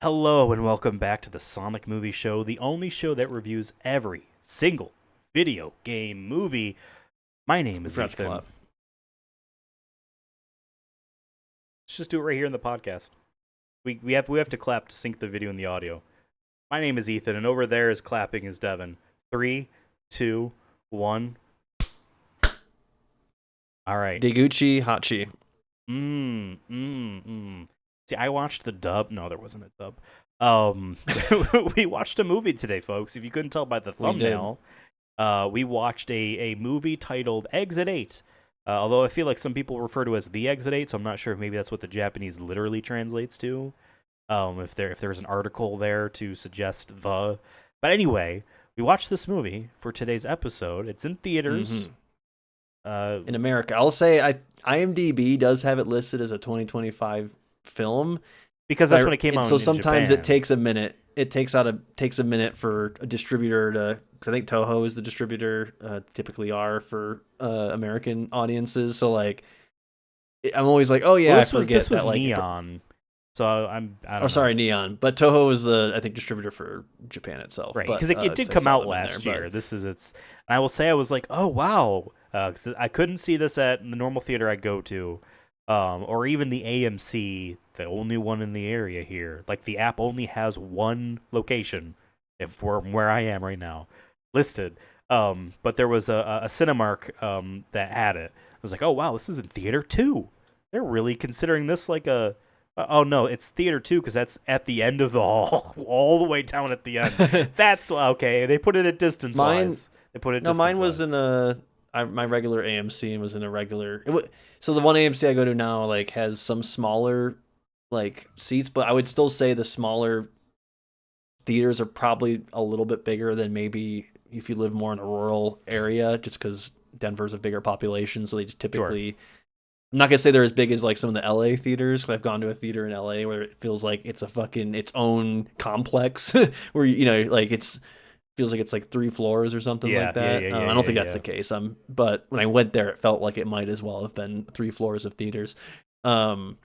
Hello and welcome back to the Sonic Movie Show, the only show that reviews every single video game movie. My name We is forgot to Ethan. clap. Let's just do it right here in the podcast. We have to clap to sync the video and the audio. My name is Ethan, and over there is clapping is Devin. 3, 2, 1. All right. Deguchi Hachi. See, I watched the dub. No, there wasn't a dub. We watched a movie today, folks. If you couldn't tell by the thumbnail, we watched a movie titled Exit 8. Although I feel like some people refer to it as The Exit 8, so I'm not sure if maybe that's what the Japanese literally translates to. If there's an article there to suggest the. But anyway, we watched this movie for today's episode. It's in theaters. In America, I'll say IMDb does have it listed as a 2025 film because that's when it came out. So in sometimes Japan. it takes a minute. It takes a minute for a distributor to. Because I think Toho is the distributor. Typically are for American audiences. So like, I'm always like, oh yeah, well, I forget this was that, like, Neon. So I don't know. Sorry, Neon. But Toho is the, I think, distributor for Japan itself. Right, because it did come out last year. This is its. And I will say I was like, oh wow, because I couldn't see this at the normal theater I go to, or even the AMC, the only one in the area here. Like the app only has one location, from where I am right now, listed. But there was a Cinemark that had it. I was like, oh wow, this is in theater too. They're really considering this like a. Oh no, it's theater 2 because that's at the end of the hall, all the way down at the end. That's okay. They put it at distance wise. They put it. No, mine was in my regular AMC and was in a regular. So the one AMC I go to now like has some smaller like seats, but I would still say the smaller theaters are probably a little bit bigger than maybe if you live more in a rural area, just because Denver's a bigger population, so they just typically. Sure. I'm not gonna say they're as big as like some of the LA theaters, because I've gone to a theater in LA where it feels like it's a fucking its own complex where like feels like it's like 3 floors or something like that. I don't think that's the case. But when I went there, it felt like it might as well have been 3 floors of theaters. But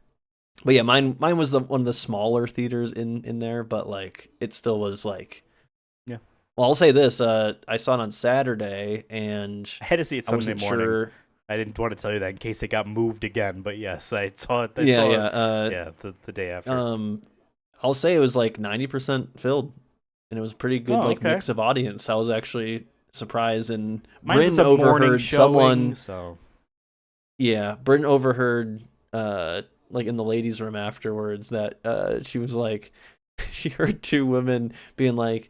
yeah, mine was one of the smaller theaters in there, but like it still was like. Yeah. Well, I'll say this: I saw it on Saturday, and I had to see it Sunday morning. Sure. I didn't want to tell you that in case it got moved again, but yes, I saw it. The day after. I'll say it was like 90% filled, and it was a pretty good mix of audience. I was actually surprised, and Bryn overheard someone. So. Yeah, Bryn overheard, like in the ladies' room afterwards, that she was like, she heard 2 women being like,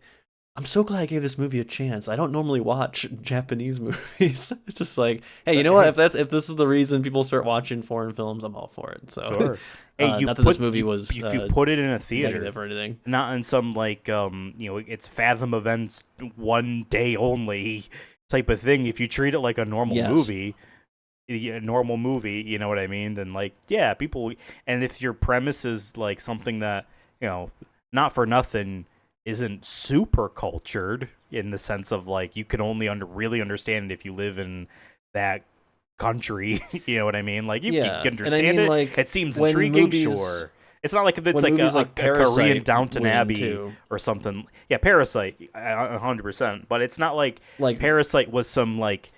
I'm so glad I gave this movie a chance. I don't normally watch Japanese movies. It's just like, hey, you know what? If this is the reason people start watching foreign films, I'm all for it. So, sure. Hey, not that this movie was if you put it in a theater negative or anything, not in some like it's Fathom events one day only type of thing. If you treat it like a normal movie, you know what I mean? Then like, yeah, people. And if your premise is like something that not for nothing. Isn't super cultured in the sense of like you can only really understand it if you live in that country. You know what I mean? Like you can understand it. Like, it seems intriguing, sure. It's not like it's like a Korean Downton Abbey or something. Yeah, Parasite, 100%. But it's not like Parasite was some like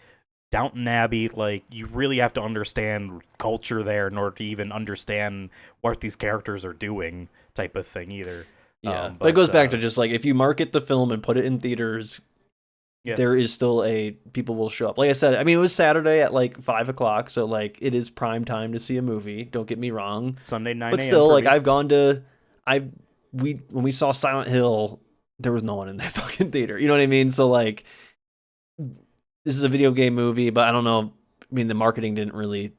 Downton Abbey. Like you really have to understand culture there in order to even understand what these characters are doing, type of thing either. Yeah, but it goes back to just like if you market the film and put it in theaters, there is still people will show up. Like I said, I mean, it was Saturday at like 5:00, so like it is prime time to see a movie. Don't get me wrong. Sunday 9 a.m. But still, like I've gone to, when we saw Silent Hill, there was no one in that fucking theater. You know what I mean? So like, this is a video game movie, but I don't know. I mean, the marketing didn't really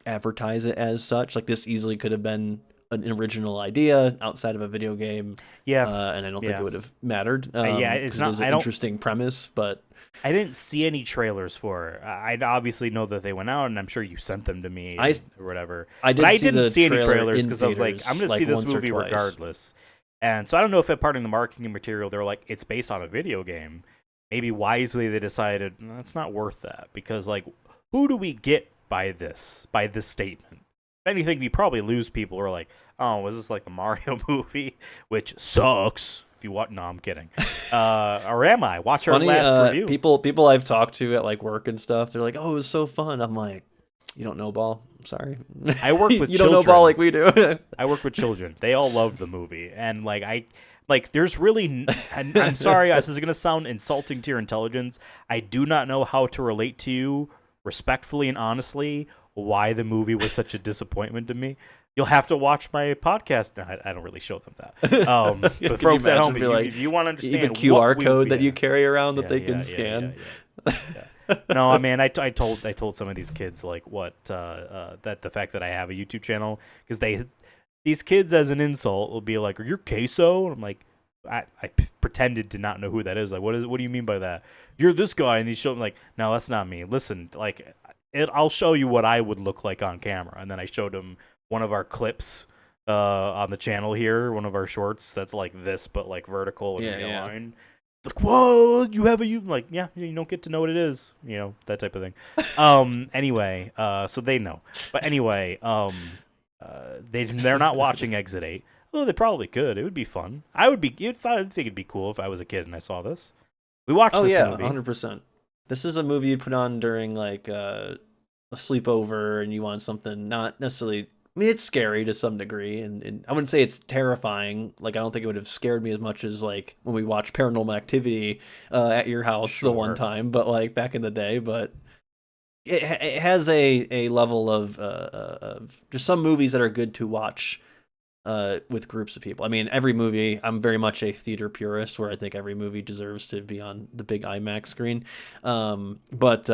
advertise it as such. Like this easily could have been an original idea outside of a video game, and I don't think it would have mattered. It's not an interesting premise, but I didn't see any trailers for it. I obviously know that they went out, and I'm sure you sent them to me or whatever. I didn't see any trailers because I was like, I'm going to see this movie regardless. And so I don't know if at part of the marketing material they're like, it's based on a video game. Maybe wisely they decided it's not worth that because like, who do we get by this statement? anything, we probably lose people who are like, oh, was this like the Mario movie, which sucks. If you want, no, I'm kidding. Or am I? Watch our last review. People I've talked to at like work and stuff, they're like, oh, it was so fun. I'm like, you don't know ball. I'm sorry. I work with you children. don't know ball like we do. I work with children. They all love the movie, and there's really, I'm sorry, this is gonna sound insulting to your intelligence. I do not know how to relate to you respectfully and honestly why the movie was such a disappointment to me. You'll have to watch my podcast. No, I don't really show them that. But folks at home, if you want to understand, you have a QR code that you carry around that they can scan. No, I mean, I told some of these kids like that the fact that I have a YouTube channel, because these kids as an insult will be like, "Are you queso?" And I'm like, I pretended to not know who that is. Like, what do you mean by that? You're this guy, and they show them like, no, that's not me. Listen, like, I'll show you what I would look like on camera, and then I showed them one of our clips on the channel here, one of our shorts that's like this, but like vertical with a line. Like, whoa, you have a like, yeah, you don't get to know what it is, that type of thing. Anyway, so they know, but anyway, they're not watching Exit 8. Oh, they probably could. It would be fun. I think it'd be cool if I was a kid and I saw this. We watched this movie. 100%. This is a movie you put on during like a sleepover, and you want something not necessarily. I mean, it's scary to some degree, and I wouldn't say it's terrifying. Like, I don't think it would have scared me as much as like when we watched Paranormal Activity at your house the one time, but like back in the day. But it has a level of just some movies that are good to watch with groups of people. I mean, every movie, I'm very much a theater purist, where I think every movie deserves to be on the big IMAX screen. But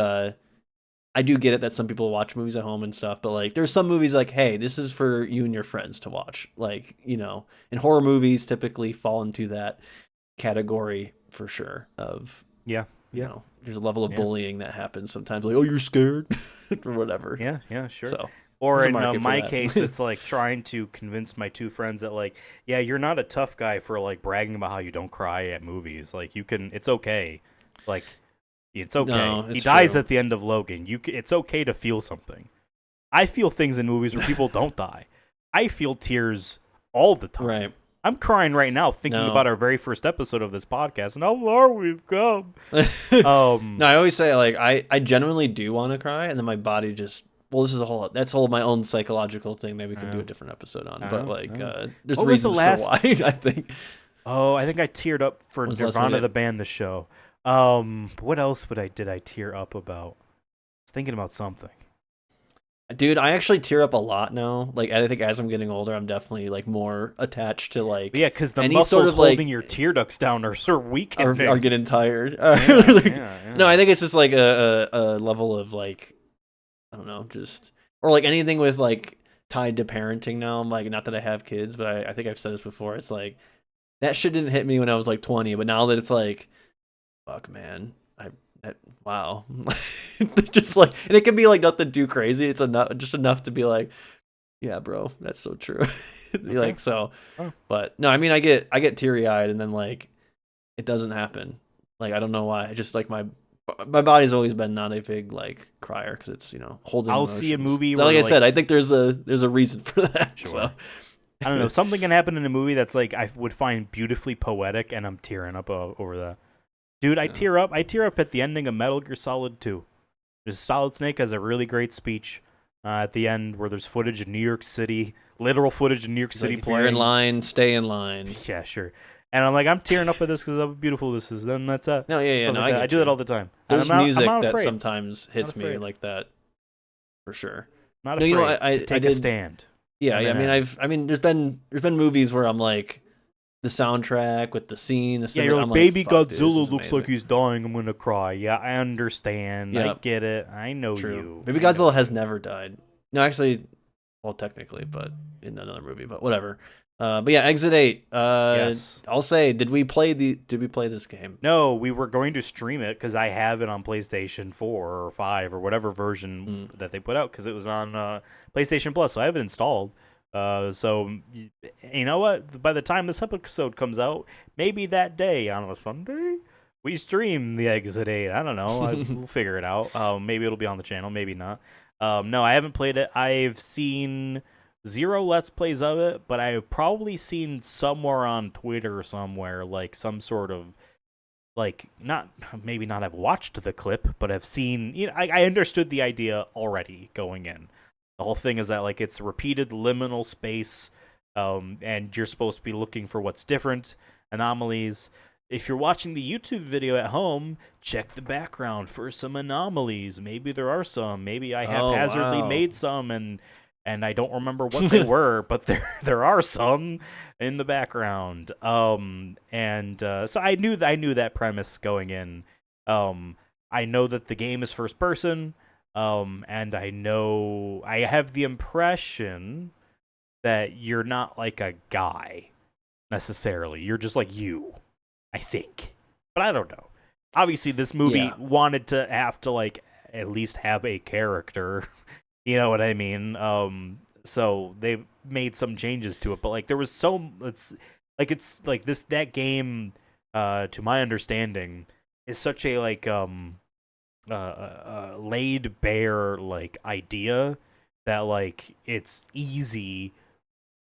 I do get it that some people watch movies at home and stuff, but like there's some movies like, hey, this is for you and your friends to watch. Like, and horror movies typically fall into that category for sure of, there's a level of bullying that happens sometimes. Like, oh, you're scared or whatever. Yeah, sure. So, or in my case, it's like trying to convince my two friends that like, yeah, you're not a tough guy for like bragging about how you don't cry at movies. Like, it's okay. Like, it's okay. No, he dies at the end of Logan. It's okay to feel something. I feel things in movies where people don't die. I feel tears all the time. Right. I'm crying right now thinking about our very first episode of this podcast and how far we've come. No, I always say like I genuinely do want to cry, and then my body just. Well, this is that's all my own psychological thing. Maybe we can do a different episode on. But like, there's reasons for why. I think. Oh, I think I teared up for Nirvana the band, the show. What else did I tear up about? I was thinking about something. Dude, I actually tear up a lot now. Like, I think as I'm getting older, I'm definitely like more attached to like. Yeah, because the muscles sort of, holding your tear ducts down are sort of weakening. Are getting tired. Yeah. No, I think it's just like a level of like, I don't know, just or like anything with like tied to parenting now. I'm like, not that I have kids, but I think I've said this before. It's like that shit didn't hit me when I was like 20, but now that it's like, fuck, man, wow, just like, and it can be like nothing too crazy. It's just enough to be like, yeah, bro, that's so true. Like so, but no, I mean, I get teary eyed, and then like it doesn't happen. Like I don't know why. I just like my body's always been not a big like crier because it's holding. I'll emotions. see a movie. So, where, I said, I think there's a reason for that. Sure. So. I don't know. Something can happen in a movie that's like I would find beautifully poetic, and I'm tearing up over that. Dude, I tear up. I tear up at the ending of Metal Gear Solid 2. There's Solid Snake has a really great speech at the end where there's footage of New York City, literal footage of New York City like, playing. If you're in line, stay in line. Yeah, sure. And I'm like, I'm tearing up at this because of how beautiful this is. Then that's No, yeah, no, I do that all the time. There's music that sometimes hits me like that, for sure. Not afraid to take a stand. Yeah, I mean, there's been movies where I'm like, the soundtrack with the scene. You're like, baby Godzilla looks like he's dying. I'm gonna cry. Yeah, I understand. Yep. I get it. I know you. Baby Godzilla has never died. No, actually, well, technically, but in another movie. But whatever. But yeah, Exit 8. Yes. I'll say, did we play this game? No, we were going to stream it because I have it on PlayStation 4 or 5 or whatever version that they put out because it was on PlayStation Plus. So I have it installed. So you know what? By the time this episode comes out, maybe that day on a Sunday, we stream the Exit 8. I don't know. We'll figure it out. Maybe it'll be on the channel. Maybe not. No, I haven't played it. I've seen zero Let's Plays of it, but I've probably seen somewhere on Twitter or somewhere like some sort of like not maybe not have watched the clip, but I've seen. I understood the idea already going in. The whole thing is that like it's repeated liminal space, and you're supposed to be looking for what's different, anomalies. If you're watching the YouTube video at home, check the background for some anomalies. Maybe there are some. Maybe I Oh haphazardly wow. made some and I don't remember what they were, but there are some in the background. And so I knew that premise going in. I know that the game is first person. And I have the impression that you're not like a guy necessarily. You're just like you, I think. But I don't know. Obviously, this movie Yeah. wanted to have to like at least have a character. You know what I mean? So they've made some changes to it, but like there was it's like this that game, to my understanding, is such a like laid bare like idea that like it's easy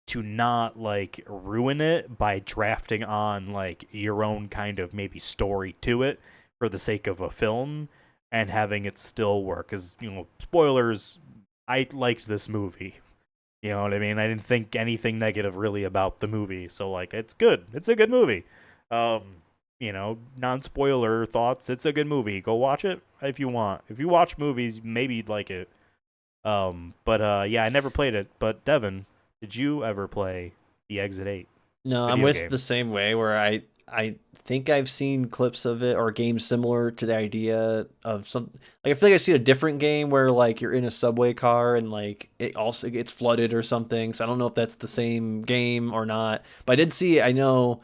to not like ruin it by drafting on like your own kind of maybe story to it for the sake of a film and having it still work. Because spoilers, I liked this movie. You know what I mean? I didn't think anything negative really about the movie, so like it's good. It's a good movie. Um, non-spoiler thoughts. It's a good movie. Go watch it if you want. If you watch movies, maybe you'd like it. But yeah, I never played it. But Devin, did you ever play the Exit 8 No, I'm video with game? the same way where I think I've seen clips of it or games similar to the idea of some like I feel like I see a different game where like you're in a subway car and like it also gets flooded or something. So I don't know if that's the same game or not. But I did see I know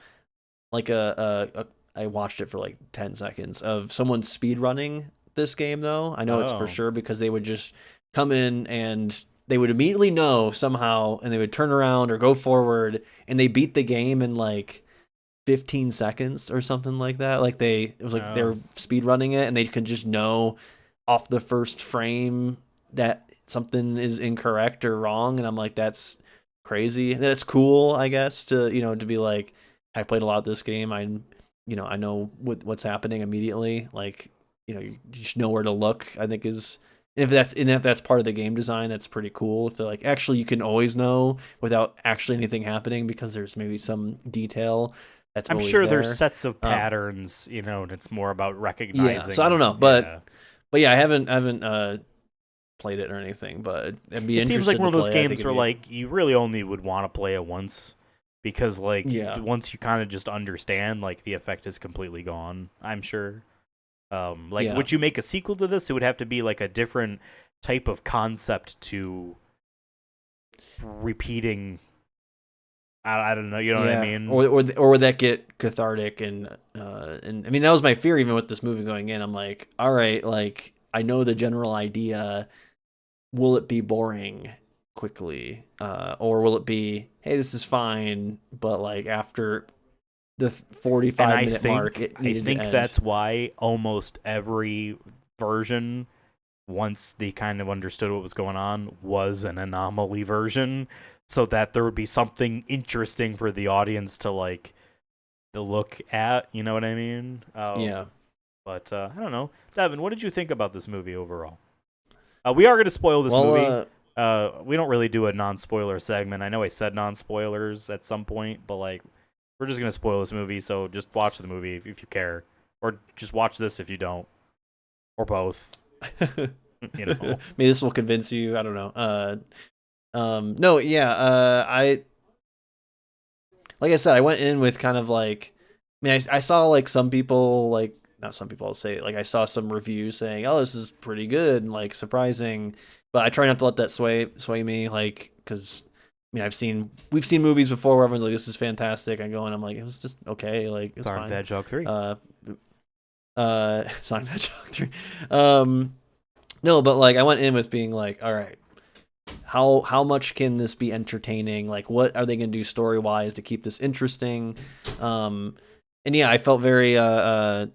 like I watched it for like 10 seconds of someone speed running this game though. I know it's for Oh, sure because they would just come in and they would immediately know somehow and they would turn around or go forward and they beat the game in like 15 seconds or something like that. Like it was like they oh, were speed running it and they could just know off the first frame that something is incorrect or wrong. And I'm like, that's crazy. And it's cool, I guess, to, to be like, I played a lot of this game. I know what's happening immediately. Like, you just know where to look, I think is, if that's part of the game design, that's pretty cool. If they're like, actually, you can always know without actually anything happening because there's maybe some detail that's I'm always sure there's there. sets of Um, patterns, and it's more about yeah, so I don't recognizing. know, Yeah, but yeah, I haven't played it or anything, but I'd be it seems like interested one to of those play. I think games it'd where be like you really only would want to play it once because like yeah, once you kind of just understand, like the effect is completely gone. I'm sure. Like yeah, would you make a sequel to this? It would have to be like a different type of concept to repeating. I don't know. You know what I yeah, mean? or would that get cathartic and I mean that was my fear even with this movie going in. I'm like, all right, like I know the general idea. Will it be boring quickly, or will it be, hey, this is fine, but like after the And 45-minute mark, it I needed to think end. that's why almost every version, once they kind of understood what was going on, was an anomaly version, so that there would be something interesting for the audience to like to look at. You know what I mean? Yeah. But I don't know, Devin. What did you think about this movie overall? We are going to spoil this Well, movie. We don't really do a non-spoiler segment. I know I said non-spoilers at some point, but like we're just gonna spoil this movie. So just watch the movie if you care, or just watch this if you don't, or both. You know. maybe this will convince you. I don't know. No, yeah. I like I said, I went in with kind of like, I mean, I saw like some people like not some people. I'll say like I saw some reviews saying, "Oh, this is pretty good and like surprising," but I try not to let that sway me, like because. I mean, we've seen movies before where everyone's like, "This is fantastic." I go and I'm like, "It was just okay, like it's Sonic the fine." Hedgehog 3. Uh, Sonic the Hedgehog 3. No, but like I went in with being like, all right, how much can this be entertaining? Like, what are they gonna do story wise to keep this interesting? And yeah, I felt very uh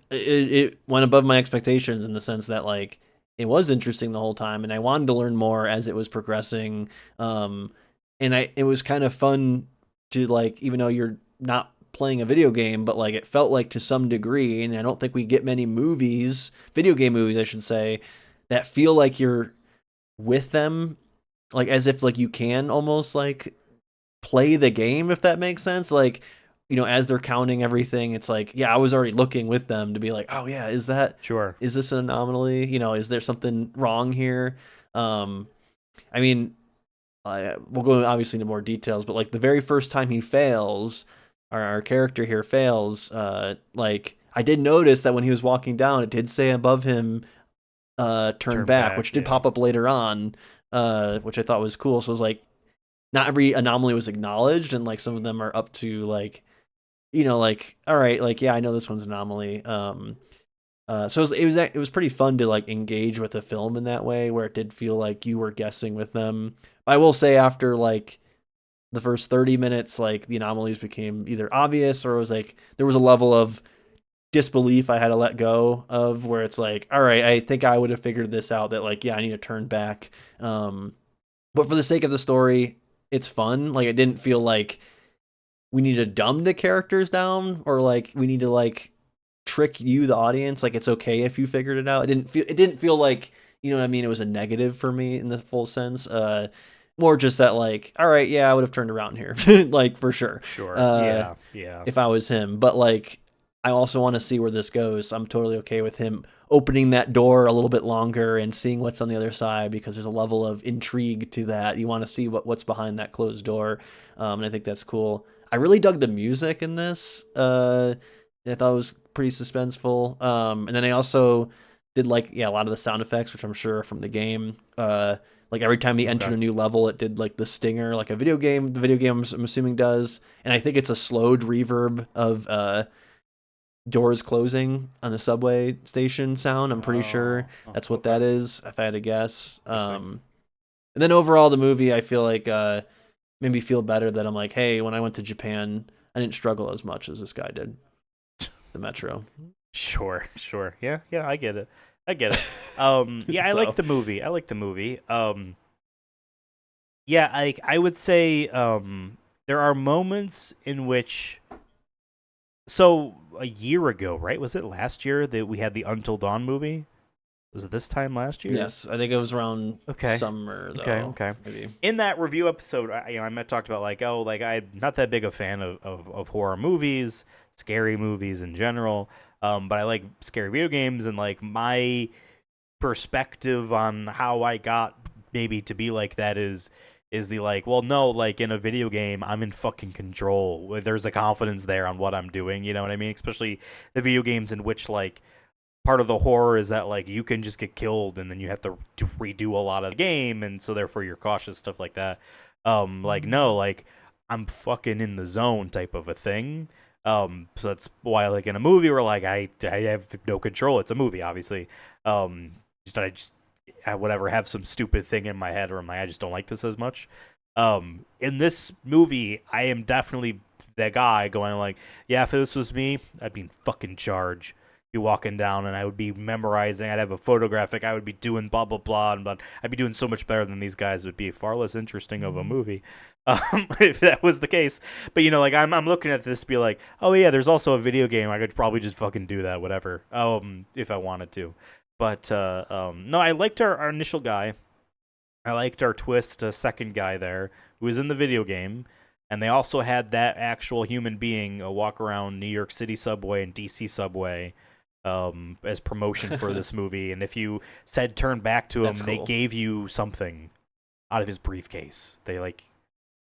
it went above my expectations in the sense that like it was interesting the whole time, and I wanted to learn more as it was progressing. And it was kind of fun to, like, even though you're not playing a video game, but like it felt like to some degree, and I don't think we get many movies, video game movies, I should say, that feel like you're with them, like as if like you can almost like play the game, if that makes sense. Like, as they're counting everything, it's like, yeah, I was already looking with them to be like, oh yeah, Sure. is this an anomaly? Is there something wrong here? I mean, we'll go obviously into more details, but like the very first time he fails, our character here fails, like I did notice that when he was walking down, it did say above him, turn back, which did pop up later on, which I thought was cool. So it was like, not every anomaly was acknowledged, and like some of them are up to like, like, all right, like, yeah, I know this one's an anomaly. So it was pretty fun to like engage with the film in that way, where it did feel like you were guessing with them. I will say, after like the first 30 minutes, like the anomalies became either obvious, or it was like there was a level of disbelief I had to let go of, where it's like, all right, I think I would have figured this out, that like, yeah, I need to turn back. But for the sake of the story, it's fun. Like, it didn't feel like we need to dumb the characters down, or like we need to like trick you, the audience. Like, it's okay if you figured it out. It didn't feel like, you know what I mean, it was a negative for me in the full sense. More just that, like, all right, yeah, I would have turned around here, like, for sure. Sure. Yeah. If I was him. But like, I also want to see where this goes. I'm totally okay with him opening that door a little bit longer and seeing what's on the other side, because there's a level of intrigue to that. You want to see what's behind that closed door. And I think that's cool. I really dug the music in this. I thought it was pretty suspenseful. And then I also did like, a lot of the sound effects, which I'm sure are from the game. Like every time he entered a new level, it did like the stinger, like the video game I'm assuming does. And I think it's a slowed reverb of doors closing on the subway station sound. I'm pretty sure that's what that is, if I had to guess. And then overall, the movie, I feel like made me feel better that I'm like, hey, when I went to Japan, I didn't struggle as much as this guy did. The Metro. Sure. Yeah, I get it. Yeah, I like the movie. Yeah, I would say there are moments in which, so a year ago, right? Was it last year that we had the Until Dawn movie? Was it this time last year? Yes, I think it was around summer, though. Okay. Maybe. In that review episode, I talked about like, I'm not that big a fan of horror movies, scary movies in general, but I like scary video games, and like my perspective on how I got maybe to be like that is the like, well, no, like in a video game, I'm in fucking control. There's a confidence there on what I'm doing, you know what I mean? Especially the video games in which like part of the horror is that like you can just get killed and then you have to redo a lot of the game, and so therefore you're cautious, stuff like that. Like, no, like I'm fucking in the zone type of a thing. So that's why like in a movie where like I have no control. It's a movie, obviously. I whatever have some stupid thing in my head, or I just don't like this as much. In this movie, I am definitely that guy going like, yeah, if this was me, I'd be in fucking charge. Be walking down and I would be memorizing. I'd have a photographic. I would be doing blah blah blah, and I'd be doing so much better than these guys. It would be far less interesting of a movie, if that was the case. But like I'm looking at this, be like, oh yeah, there's also a video game. I could probably just fucking do that, whatever. If I wanted to. But no, I liked our initial guy. I liked our twist, second guy there who was in the video game. And they also had that actual human being walk around New York City subway and DC subway as promotion for this movie. And if you said turn back to him, they gave you something out of his briefcase. They like,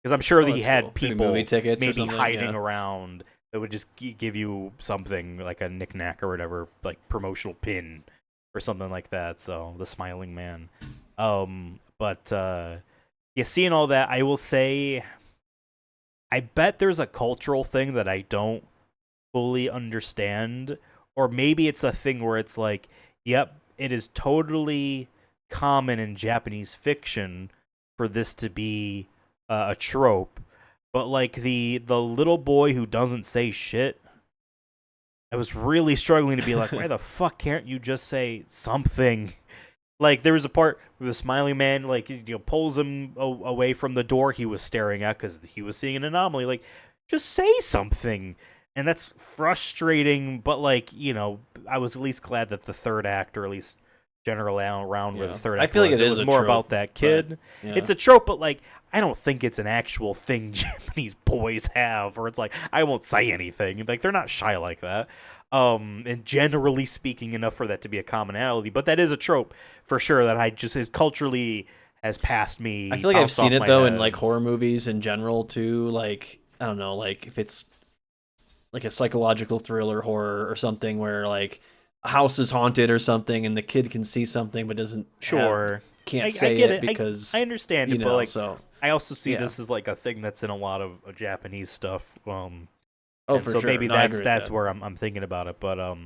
because I'm sure that he had people movie tickets maybe hiding around that would just give you something like a knickknack or whatever, like promotional pin or something like that. So the smiling man. But yeah, seeing all that, I will say, I bet there's a cultural thing that I don't fully understand, or maybe it's a thing where it's like, yep, it is totally common in Japanese fiction for this to be a trope, but like the little boy who doesn't say shit, I was really struggling to be like, why the fuck can't you just say something? Like there was a part where the smiling man like pulls him away from the door he was staring at because he was seeing an anomaly. Like, just say something. And that's frustrating, but like I was at least glad that the third act, or at least general around where the third I act feel like was, it it is was a more trope, about that kid. yeah. It's a trope, but like I don't think it's an actual thing Japanese boys have, or it's like I won't say anything. Like they're not shy like that. And generally speaking, enough for that to be a commonality. But that is a trope for sure that I just is culturally has passed me. I feel like I've seen it though head. in like horror movies in general too. Like I don't know, like if it's like a psychological thriller horror or something where like a house is haunted or something and the kid can see something but doesn't can't say I get it because I understand it, but like so I also see this as like a thing that's in a lot of Japanese stuff. for so sure. maybe No, that's where I'm thinking about it. But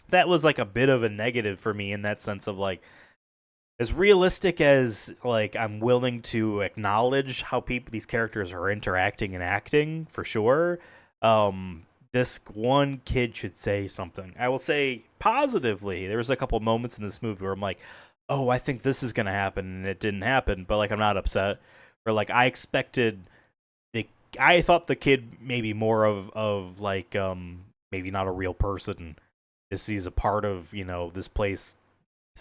that was like a bit of a negative for me in that sense of like as realistic as like I'm willing to acknowledge how these characters are interacting and acting for sure. This one kid should say something. I will say positively. There was a couple moments in this movie where I'm like, oh, I think this is gonna happen, and it didn't happen. But like, I'm not upset. Or like, I thought the kid maybe more of like maybe not a real person. He's a part of this place.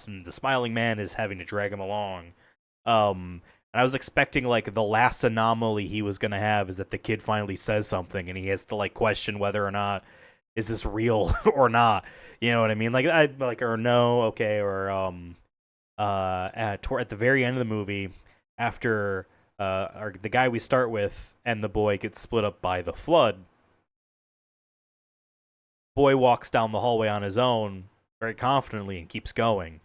The smiling man is having to drag him along. And I was expecting like the last anomaly he was gonna have is that the kid finally says something and he has to like question whether or not is this real or not. You know what I mean? Like I like or no, okay, or at the very end of the movie after the guy we start with and the boy gets split up by the flood. Boy walks down the hallway on his own very confidently and keeps going,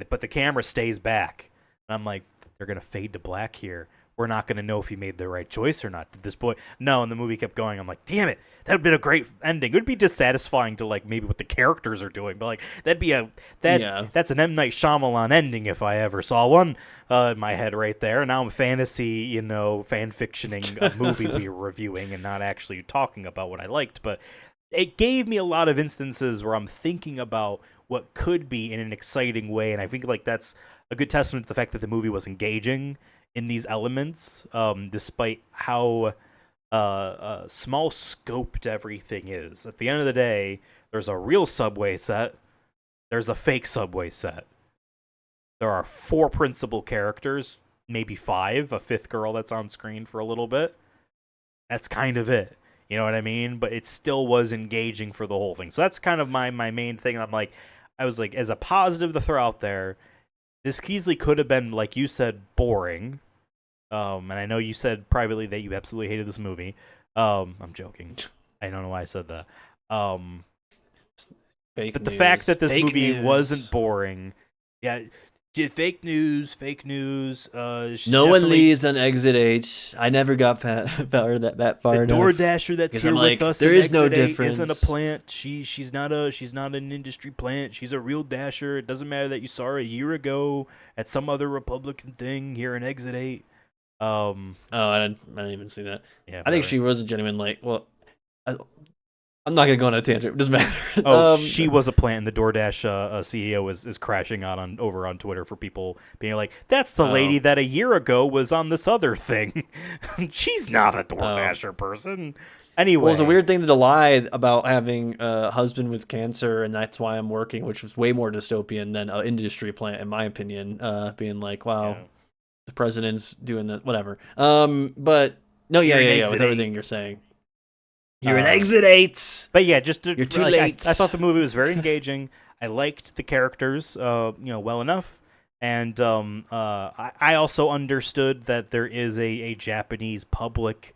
but the camera stays back. And I'm like, they're gonna fade to black here. We're not gonna know if he made the right choice or not. Did this boy? No. And the movie kept going. I'm like, damn it, that would be a great ending. It would be dissatisfying to like maybe what the characters are doing, but like that's an M. Night Shyamalan ending if I ever saw one in my head right there. Now I'm fantasy, fan fictioning a movie we were reviewing and not actually talking about what I liked, but it gave me a lot of instances where I'm thinking about what could be in an exciting way, and I think like that's a good testament to the fact that the movie was engaging in these elements, despite how small scoped everything is. At the end of the day, there's a real subway set, there's a fake subway set. There are 4 principal characters, maybe 5, a 5th girl that's on screen for a little bit. That's kind of it. You know what I mean? But it still was engaging for the whole thing. So that's kind of my main thing. I was like, as a positive to throw out there, this easily could have been, like you said, boring. And I know you said privately that you absolutely hated this movie. I'm joking. I don't know why I said that. But the fact that this movie wasn't boring, yeah. Fake news. No one leaves on exit H. I never got that far enough. The DoorDasher that's here with us. There is no difference. Isn't a plant. She's not an industry plant. She's a real dasher. It doesn't matter that you saw her a year ago at some other Republican thing here in exit 8. I didn't even see that. Yeah, I think she was a genuine I'm not gonna go on a tangent. It doesn't matter. She was a plant, and the DoorDash CEO is crashing out over on Twitter for people being like, "That's the lady that a year ago was on this other thing. She's not a DoorDasher person." Anyway, well, it's a weird thing to lie about having a husband with cancer, and that's why I'm working, which was way more dystopian than an industry plant, in my opinion. Being like, wow, the president's doing that, whatever. But no, yeah, with everything you're saying. You're in exit 8. But yeah, you're too late. I thought the movie was very engaging. I liked the characters, well enough, and I also understood that there is a Japanese public,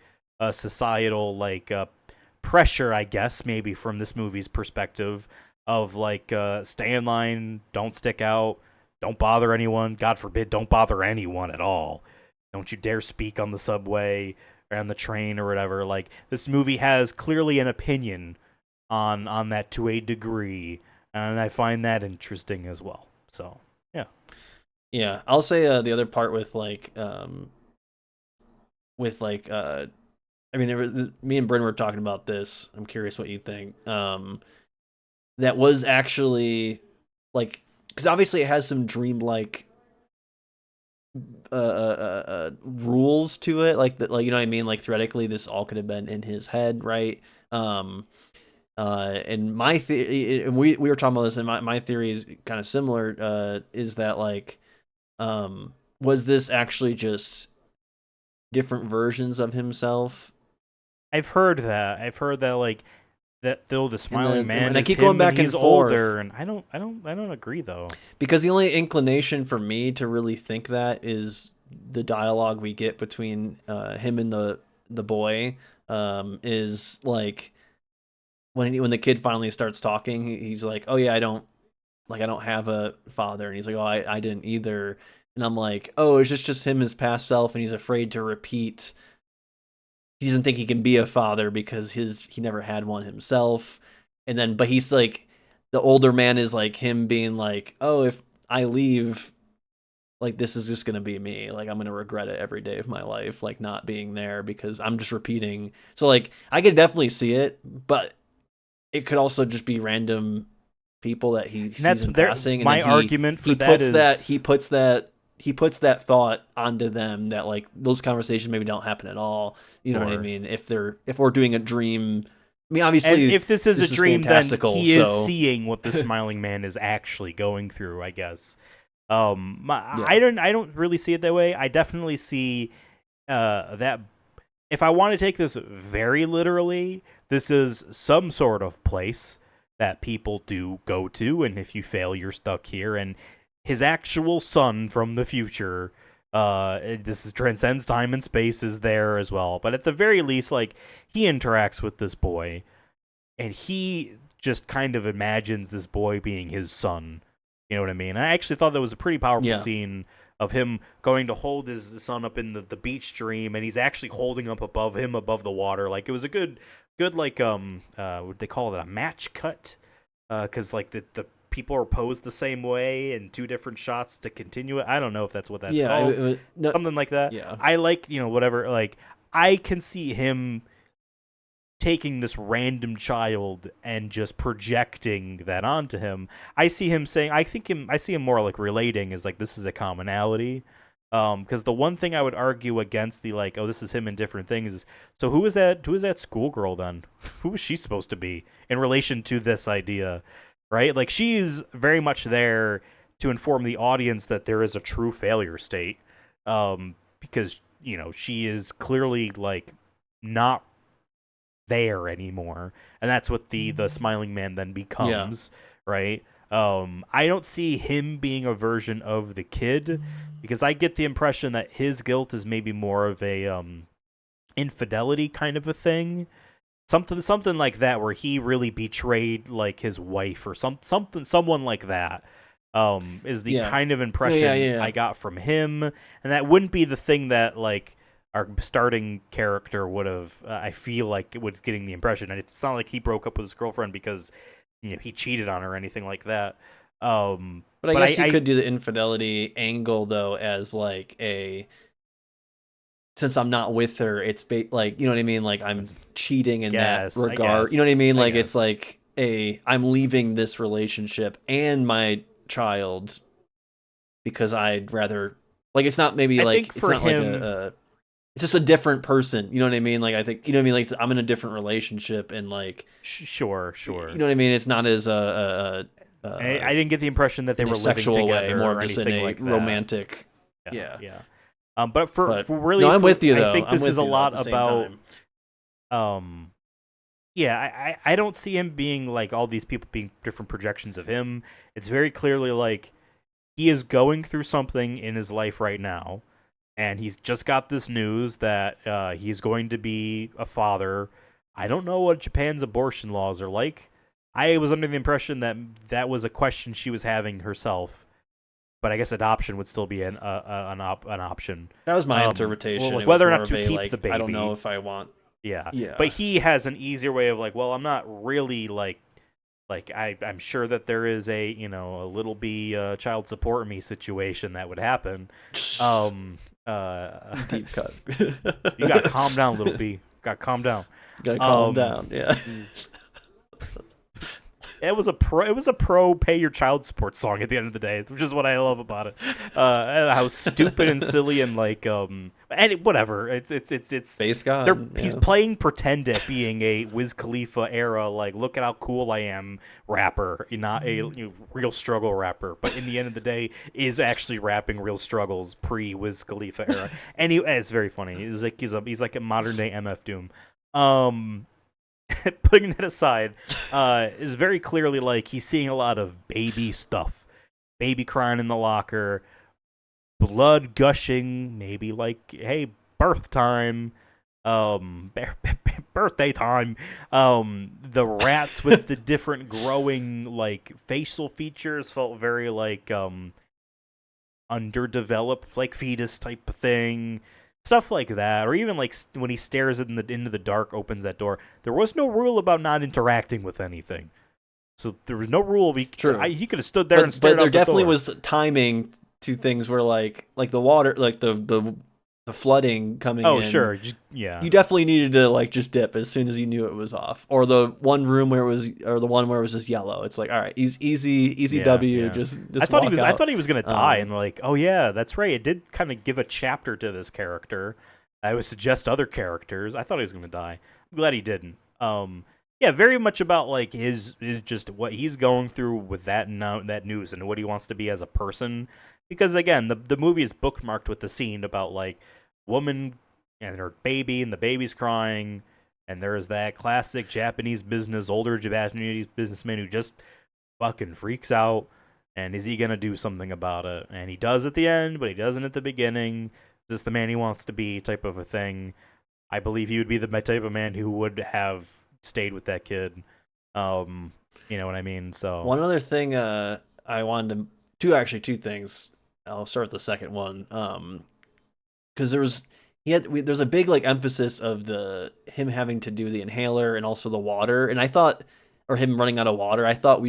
societal pressure, I guess, maybe from this movie's perspective of stay in line, don't stick out, don't bother anyone. God forbid, don't bother anyone at all. Don't you dare speak on the subway on the train or whatever. Like, this movie has clearly an opinion on that to a degree, and I find that interesting as well. So yeah, I'll say the other part with I mean, me and Bryn were talking about this. I'm curious what you think. That was actually because obviously it has some dreamlike rules to it, like that, like, you know what I mean, like theoretically this all could have been in his head, right? And my theory, and we were talking about this, and my theory is kind of similar, is that like was this actually just different versions of himself? I've heard that like that though the smiling man and I is keep him going back and he's and forth. older, and I don't agree though. Because the only inclination for me to really think that is the dialogue we get between him and the boy, is like when the kid finally starts talking, he's like, "Oh yeah, I don't have a father," and he's like, "Oh, I didn't either," and I'm like, "Oh, it's just him, his past self, and he's afraid to repeat. He doesn't think he can be a father because he never had one himself." And then, but he's like, the older man is like him being like, "Oh, if I leave, like this is just gonna be me. Like I'm gonna regret it every day of my life, like not being there because I'm just repeating." So like I could definitely see it, but it could also just be random people that he sees in passing. And my argument for that is he puts that thought onto them that like those conversations maybe don't happen at all. You know what I mean? If we're doing a dream, I mean, obviously, and if this is a dream, then he is seeing what the smiling man is actually going through, I guess. I don't really see it that way. I definitely see that if I want to take this very literally, this is some sort of place that people do go to, and if you fail, you're stuck here. And his actual son from the future, this is transcends time and space, is there as well. But at the very least, like, he interacts with this boy, and he just kind of imagines this boy being his son. You know what I mean? I actually thought that was a pretty powerful scene of him going to hold his son up in the beach dream, and he's actually holding up above the water. Like, it was a good like what they call it, a match cut, because like the people are posed the same way in two different shots to continue it. I don't know if that's what that's called. Something like that. Yeah. I like, whatever. Like, I can see him taking this random child and just projecting that onto him. I see him saying, I see him more like relating as like, this is a commonality. Because the one thing I would argue against the like, oh, this is him in different things is, so who is that schoolgirl then? Who was she supposed to be in relation to this idea, right? Like, she's very much there to inform the audience that there is a true failure state, because she is clearly like not there anymore, and that's what the smiling man then becomes, right? I don't see him being a version of the kid, because I get the impression that his guilt is maybe more of a infidelity kind of a thing, something like that, where he really betrayed like his wife or someone like that. Is the kind of impression I got from him, and that wouldn't be the thing that like our starting character would have. I feel like it was getting the impression, and it's not like he broke up with his girlfriend because he cheated on her or anything like that. But I guess you could do the infidelity angle though as like a, since I'm not with her, it's like, you know what I mean? Like, I'm cheating in that regard. You know what I mean? Like, it's like I'm leaving this relationship and my child because I'd rather, like, it's not maybe like, it's not him, like it's just a different person. You know what I mean? Like, I think, you know what I mean? Like, I'm in a different relationship, and like, sure. You know what I mean? It's not as I didn't get the impression that they were living together, more or just in anything a like that. romantic. Yeah. But for really, no, I'm with you though. I think this is a lot about. I don't see him being like all these people being different projections of him. It's very clearly like he is going through something in his life right now, and he's just got this news that he's going to be a father. I don't know what Japan's abortion laws are like. I was under the impression that was a question she was having herself, but I guess adoption would still be an option. That was my interpretation. Well, like whether or not to keep the baby. I don't know if I want. Yeah. But he has an easier way of like, well, I'm not really like I'm sure that there is a a little b child support me situation that would happen. Deep cut. You gotta calm down, little b. Gotta calm down. Gotta calm down. Yeah. It was a pro pay your child support song at the end of the day, which is what I love about it. How stupid and silly and like whatever. It's Base God. he's playing pretend at being a Wiz Khalifa era, like, look at how cool I am rapper, not a real struggle rapper. But in the end of the day, is actually rapping real struggles pre Wiz Khalifa era. And it's very funny. He's like a modern day MF Doom. Putting that aside, is very clearly like he's seeing a lot of baby stuff, baby crying in the locker, blood gushing, maybe like, hey, birth time, birthday time, the rats with the different growing like facial features felt very like underdeveloped, like fetus type of thing. Stuff like that, or even like when he stares into the dark, opens that door. There was no rule about not interacting with anything, so there was no rule. He could have stood there and stared out the door. But there definitely was timing to things where like the water, like the flooding coming in. Oh, sure. Yeah. You definitely needed to like just dip as soon as you knew it was off. Or the one room where it was, or the one where it was just yellow. It's like, all right, easy W. Just I thought he was gonna die, and like, oh yeah, that's right. It did kind of give a chapter to this character. I would suggest other characters. I thought he was gonna die. I'm glad he didn't. Yeah, very much about like his just what he's going through with that news and what he wants to be as a person. Because again, the movie is bookmarked with the scene about like woman and her baby, and the baby's crying, and there's that classic older Japanese businessman who just fucking freaks out, and is he gonna do something about it? And he does at the end, but he doesn't at the beginning. Is this the man he wants to be, type of a thing? I believe he would be the type of man who would have stayed with that kid. You know what I mean? So one other thing I wanted to two things. I'll start with the second one. Because there's a big like emphasis of him having to do the inhaler and also the water, and I thought, or him running out of water. I thought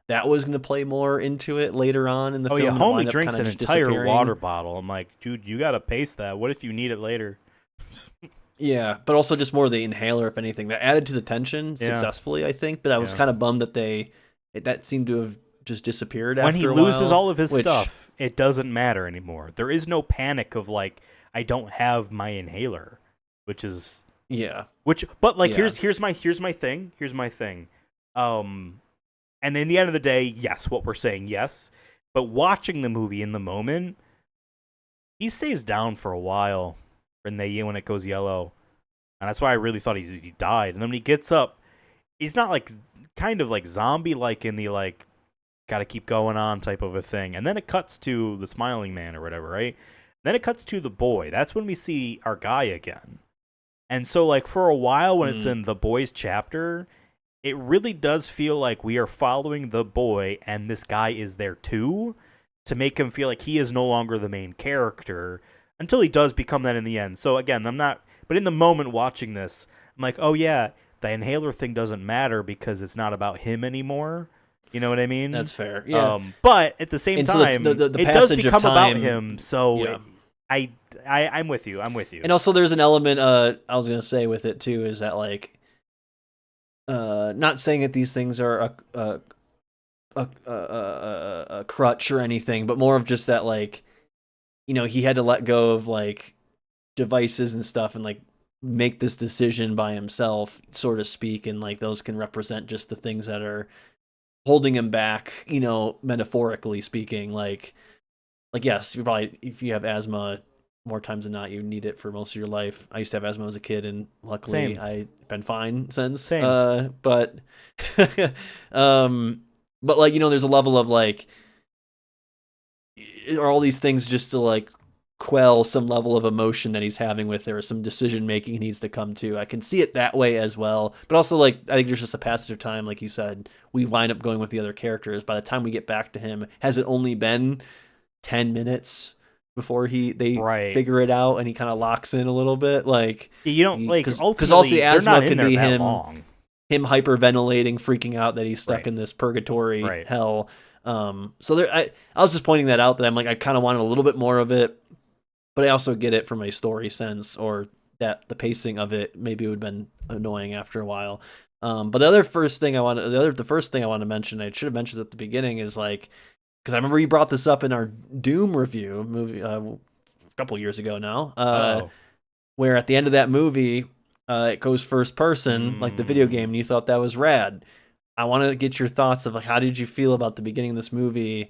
that was gonna play more into it later on in the film. Oh yeah, homie drinks an entire water bottle. I'm like, dude, you gotta pace that. What if you need it later? Yeah, but also just more the inhaler, if anything, that added to the tension successfully, I think. But I was kind of bummed that that seemed to have just disappeared after a while. When he loses all of his stuff, it doesn't matter anymore. There is no panic of like, I don't have my inhaler, but like here's my thing. And in the end of the day, yes, what we're saying, yes, but watching the movie in the moment, he stays down for a while when it goes yellow, and that's why I really thought he died. And then when he gets up, he's not like kind of like zombie like in the like gotta keep going on type of a thing. And then it cuts to the smiling man or whatever, right? Then it cuts to the boy. That's when we see our guy again. And so like for a while when it's in the boy's chapter, it really does feel like we are following the boy and this guy is there too, to make him feel like he is no longer the main character until he does become that in the end. So again, but in the moment watching this, I'm like, oh yeah, the inhaler thing doesn't matter because it's not about him anymore. You know what I mean? That's fair. Yeah. But at the same time, the it does become about him. So I'm with you. And also, there's an element I was gonna say with it too is that like, not saying that these things are a crutch or anything, but more of just that like, he had to let go of like devices and stuff and like make this decision by himself, so to speak, and like those can represent just the things that are holding him back, metaphorically speaking. Like yes, you probably, if you have asthma, more times than not, you need it for most of your life. I used to have asthma as a kid, and luckily I've been fine since. But like, there's a level of like, are all these things just to like quell some level of emotion that he's having with it, or some decision making he needs to come to. I can see it that way as well, but also like I think there's just a passage of time, like you said, we wind up going with the other characters. By the time we get back to him, has it only been 10 minutes before they figure it out and he kind of locks in a little bit? Like, you don't like, because also the asthma could be him hyperventilating, freaking out that he's stuck in this purgatory hell. So there, I was just pointing that out, that I'm like, I kind of wanted a little bit more of it, but I also get it from a story sense, or that the pacing of it maybe would have been annoying after a while. But the first thing I want to mention, I should have mentioned at the beginning, is like, because I remember you brought this up in our Doom review movie a couple years ago now, where at the end of that movie, it goes first person, like the video game, and you thought that was rad. I wanted to get your thoughts of like, how did you feel about the beginning of this movie?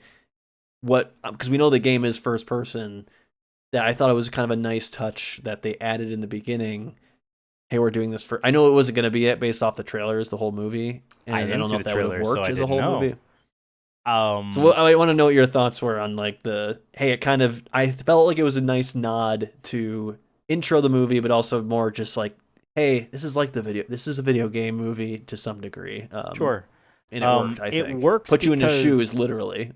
Because we know the game is first person. That I thought it was kind of a nice touch that they added in the beginning. Hey, we're doing this for. I know it wasn't going to be it based off the trailers, the whole movie, and I don't know if that would have worked as a whole movie. So I want to know what your thoughts were on like I felt like it was a nice nod to intro the movie, but also more just like, hey, this is a video game movie to some degree. Sure. And it worked, I think. It works. Put you in his shoes, literally.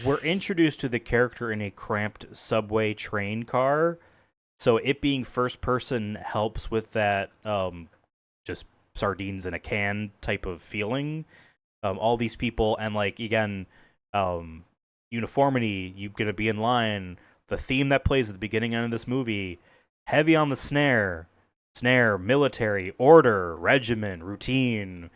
We're introduced to the character in a cramped subway train car, so it being first person helps with that just sardines in a can type of feeling. All these people, and like again, uniformity, you're gonna be in line. The theme that plays at the beginning and end of this movie, heavy on the snare, military, order, regimen, routine.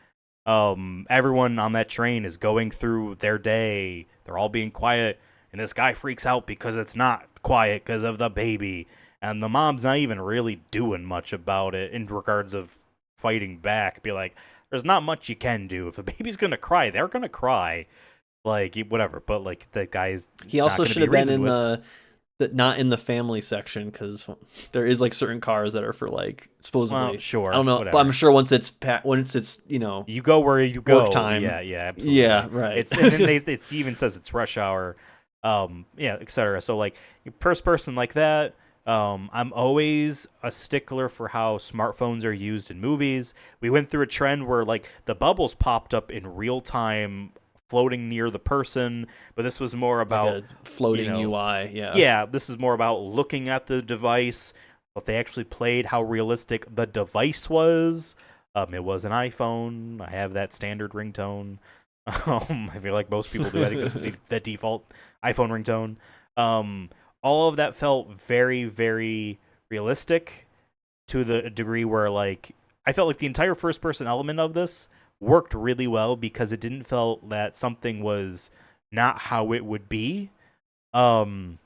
Everyone on that train is going through their day. They're all being quiet, and this guy freaks out because it's not quiet because of the baby, and the mom's not even really doing much about it in regards of fighting back. Be like, there's not much you can do. If the baby's gonna cry, they're gonna cry, like whatever. But like the guy's he also should have been in not in the family section, because there is like certain cars that are for like supposedly. Well, sure, I don't know, whatever. but I'm sure once it's you go where you go. Work time. Yeah, absolutely. Yeah, right. It even says it's rush hour, etc. So like first person like that. I'm always a stickler for how smartphones are used in movies. We went through a trend where like the bubbles popped up in real time, floating near the person, but this was more about like a floating UI. Yeah, this is more about looking at the device. But they actually played how realistic the device was. It was an iPhone. I have that standard ringtone. I feel like most people do. I think this is the default iPhone ringtone. All of that felt very, very realistic to the degree where like I felt like the entire first person element of this worked really well because it didn't feel that something was not how it would be. And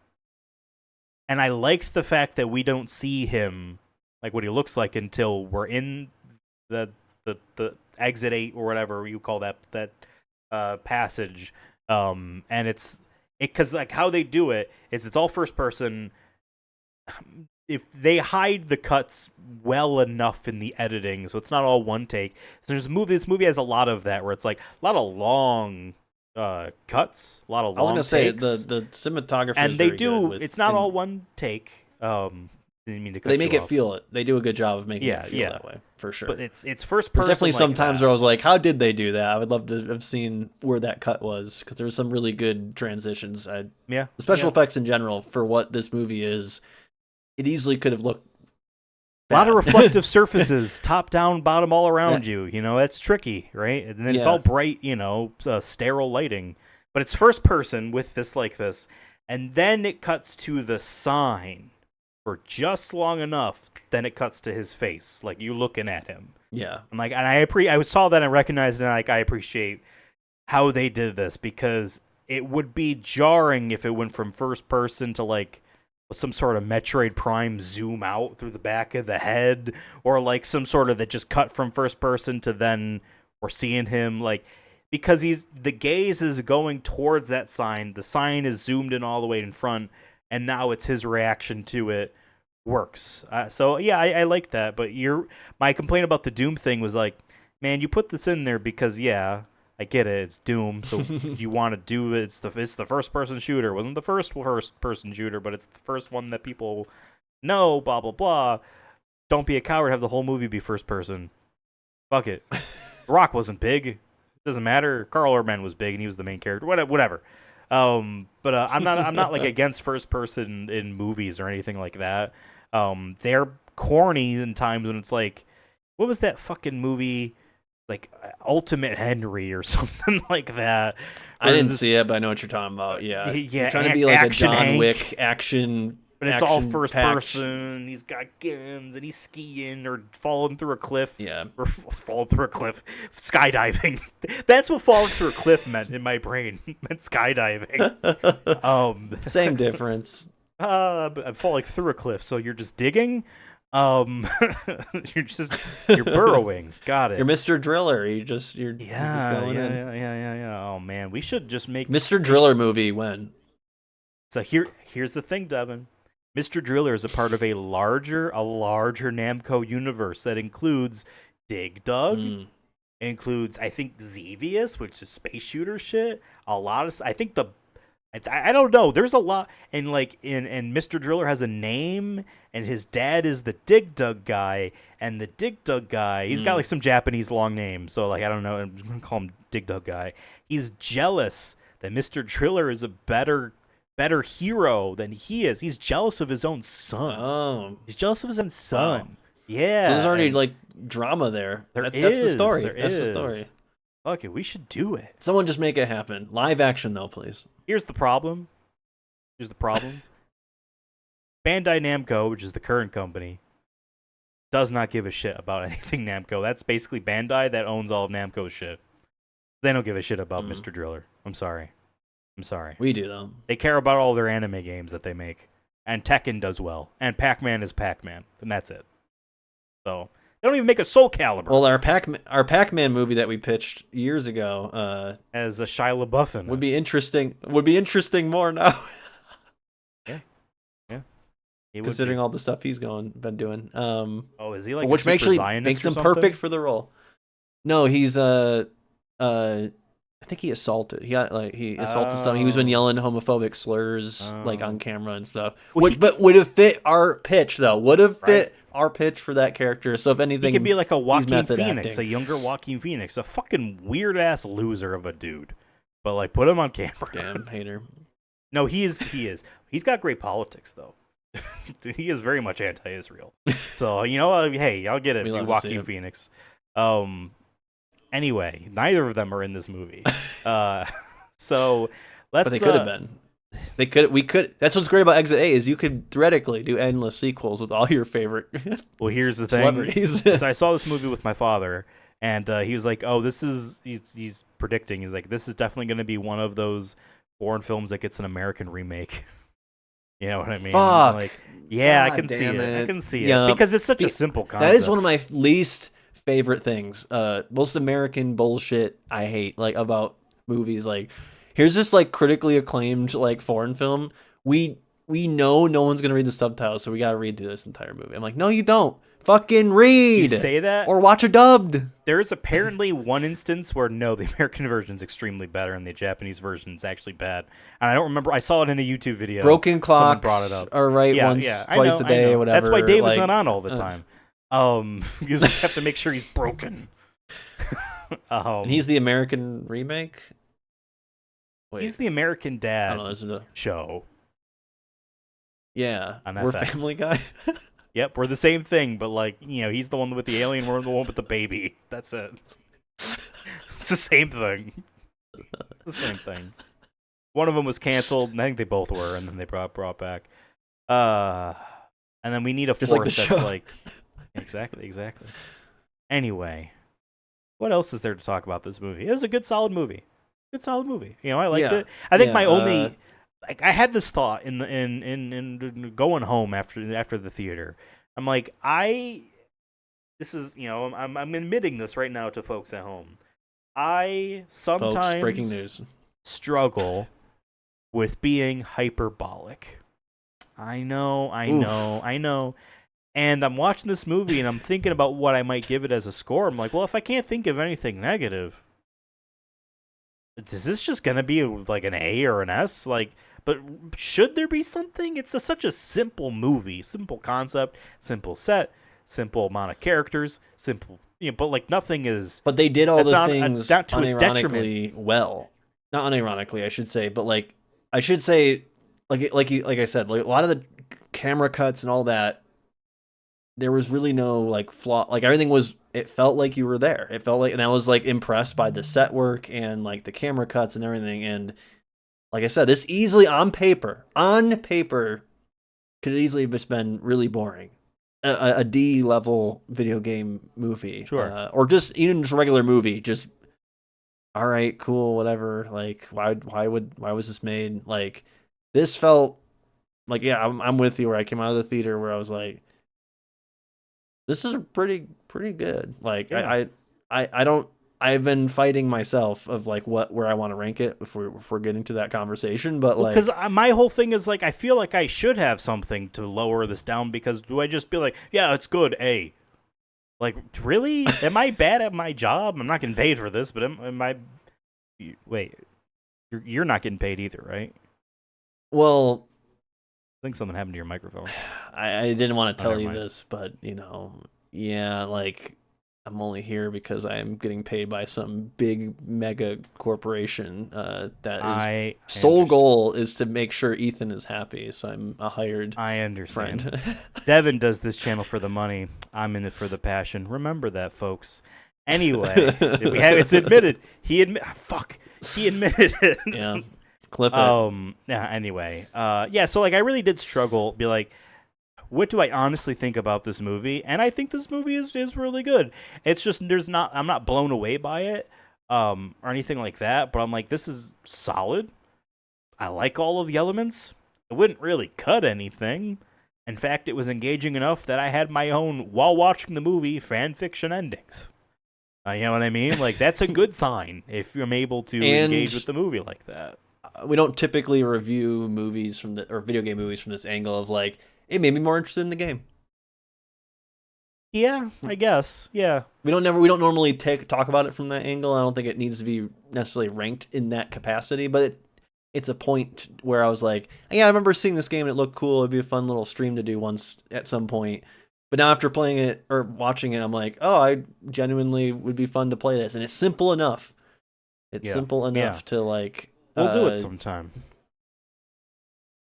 I liked the fact that we don't see him, like what he looks like, until we're in the exit 8 or whatever you call that passage. And it's because like how they do it is it's all first person. If they hide the cuts well enough in the editing, so it's not all one take. So this movie has a lot of that, where it's like a lot of long cuts, a lot of long takes. I was gonna say the cinematography, and is they very do. good It's not all one take. Didn't mean to cut they make you it off. feel it. They do a good job of making it feel that way, for sure. But it's first person. There's definitely like some times that. where I was like, how did they do that? I would love to have seen where that cut was, because there's some really good transitions. The special effects in general for what this movie is, it easily could have looked a lot of reflective surfaces, top down, bottom, all around you. You know, that's tricky, right? And then it's all bright, sterile lighting. But it's first person with this like this. And then it cuts to the sign for just long enough. Then it cuts to his face, like you looking at him. Yeah. I'm like, and I saw that and recognized it, and like I appreciate how they did this, because it would be jarring if it went from first person to like some sort of Metroid Prime zoom out through the back of the head, or like some sort of that just cut from first person to then we're seeing him, like, because the gaze is going towards that sign. The sign is zoomed in all the way in front, and now it's his reaction to it works. So yeah, I like that. But my complaint about the Doom thing was like, man, you put this in there because I get it, it's Doom, so you want to do it. It's the first person shooter. It wasn't the first person shooter, but it's the first one that people know. Blah blah blah. Don't be a coward. Have the whole movie be first person. Fuck it. The Rock wasn't big. It doesn't matter. Carl Urban was big, and he was the main character. Whatever. But I'm not like against first person in movies or anything like that. They're corny in times when it's like, what was that fucking movie? Like Ultimate Henry or something like that. I didn't see it, but I know what you're talking about. Yeah, You're trying to be like Action a John Hank. Wick action But it's all first action-packed. person. He's got guns and he's skiing or falling through a cliff. Yeah. Or falling through a cliff. Skydiving. That's what falling through a cliff meant in my brain. It meant skydiving. Same difference. I'm falling through a cliff, so you're just digging? You're burrowing. Got it. You're Mr. Driller. You're just going in. Yeah. Oh man, we should just make Mr. Driller movie when? So here's the thing, Devin. Mr. Driller is a part of a larger Namco universe that includes Dig Dug, includes I think Xevious, which is space shooter shit. A lot of I don't know. There's a lot, and Mr. Driller has a name, and his dad is the Dig Dug guy, and the Dig Dug guy, he's got like some Japanese long name, so like I don't know. I'm just gonna call him Dig Dug guy. He's jealous that Mr. Driller is a better hero than he is. He's jealous of his own son. Oh. He's jealous of his own son. Wow. Yeah. So there's already like drama there. That's the story. That's the story. Okay, we should do it. Someone just make it happen. Live action though, please. Here's the problem. Bandai Namco, which is the current company, does not give a shit about anything Namco. That's basically Bandai that owns all of Namco's shit. They don't give a shit about Mr. Driller. I'm sorry. We do though. They care about all their anime games that they make. And Tekken does well. And Pac-Man is Pac-Man. And that's it. So, they don't even make a Soul Calibur. Well, our Pac-Man movie that we pitched years ago as a Shia LaBeouf in it. would be interesting more now. Yeah. Considering all the stuff he's been doing. Is he like which a actually Zionist makes him or something? perfect for the role. No, he's I think he assaulted. He assaulted someone. He was been yelling homophobic slurs like on camera and stuff. But would have fit our pitch though. Would have fit our pitch for that character. So if anything, he could be like a Joaquin Phoenix, acting. a younger Joaquin Phoenix, a fucking weird ass loser of a dude. But like, put him on camera. Damn hater. No, he is. He's got great politics though. He is very much anti-Israel. So hey, I'll get it. Joaquin Phoenix. Anyway, neither of them are in this movie. So let's. But they could have been. We could. That's what's great about Exit A is you could theoretically do endless sequels with all your favorite. Well, here's the thing. Celebrities. So I saw this movie with my father, and he was like, "Oh, this is." He's predicting. He's like, "This is definitely going to be one of those foreign films that gets an American remake." You know what I mean? Fuck. Like, yeah, God I can see it. I can see Yeah. it because it's such a simple concept. That is one of my least favorite things. Most American bullshit I hate about movies. Like, here's this critically acclaimed foreign film. We know no one's gonna read the subtitles, so we gotta read through this entire movie. I'm like, no, you don't. Fucking read. You say that, or watch a dubbed. There is apparently one instance where no, the American version is extremely better, and the Japanese version is actually bad. And I don't remember. I saw it in a YouTube video. Broken clocks. Someone brought it up. Are twice a day, or whatever. That's why David's not on all the time. Because we have to make sure he's broken. And he's the American remake. Wait. He's the American Dad I don't know, isn't it? show. Yeah, on we're FX. Family Guy. Yep, we're the same thing, but he's the one with the alien, we're the one with the baby. That's it. It's the same thing. It's the same thing. One of them was canceled, and I think they both were, and then they brought back. And then we need a Just fourth like the that's show. like exactly. Anyway, what else is there to talk about this movie? It was a good, solid movie. I liked it. I think my only. I had this thought in going home after the theater. I'm like, this is, I'm admitting this right now to folks at home. I sometimes Folks, breaking news. struggle with being hyperbolic. I know. And I'm watching this movie and I'm thinking about what I might give it as a score. I'm like, well, if I can't think of anything negative, is this just gonna be like an A or an S? But should there be something? It's such a simple movie, simple concept, simple set, simple amount of characters, simple. But nothing is. But they did all the things down to its unironically well. Not unironically, I should say, but I should say, like I said, a lot of the camera cuts and all that. There was really no flaw. Everything was. It felt like you were there. It felt like, and I was impressed by the set work and the camera cuts and everything. And like I said, this easily on paper could easily have just been really boring. A D level video game movie, Sure. or just even just a regular movie. Just all right, cool, whatever. Like, why was this made? Like, this felt like, yeah, I'm with you. Where I came out of the theater where I was like, this is pretty good. Like, Yeah. I don't. I've been fighting myself of like where I want to rank it if we're getting to that conversation, but Well, because like, my whole thing is like I feel like I should have something to lower this down because do I just be like, yeah, it's good, A? Like, really? Am I bad at my job? I'm not getting paid for this, but am I? Wait, you're not getting paid either, right? well, I think something happened to your microphone. I didn't want to tell never you mind. this, but yeah, like I'm only here because I am getting paid by some big mega corporation that I is sole understand. goal is to make sure Ethan is happy. So I'm a hired I understand. friend. Devin does this channel for the money. I'm in it for the passion. Remember that, folks. Anyway, it's admitted. He admitted it. Yeah, clip it. Yeah. Anyway. Yeah. So like, I really did struggle. Be like, what do I honestly think about this movie? And I think this movie is really good. It's just I'm not blown away by it, or anything like that. But I'm like, this is solid. I like all of the elements. It wouldn't really cut anything. In fact, it was engaging enough that I had my own, while watching the movie, fan fiction endings. You know what I mean? Like, that's a good sign if I'm able to engage with the movie like that. We don't typically review movies or video game movies from this angle of like, it made me more interested in the game. Yeah, I guess. Yeah. We don't normally talk about it from that angle. I don't think it needs to be necessarily ranked in that capacity, but it's a point where I was like, yeah, I remember seeing this game and it looked cool. It'd be a fun little stream to do once at some point. But now after playing it or watching it, I'm like, oh, I genuinely would be fun to play this. And it's simple enough. It's simple enough to like... We'll do it sometime.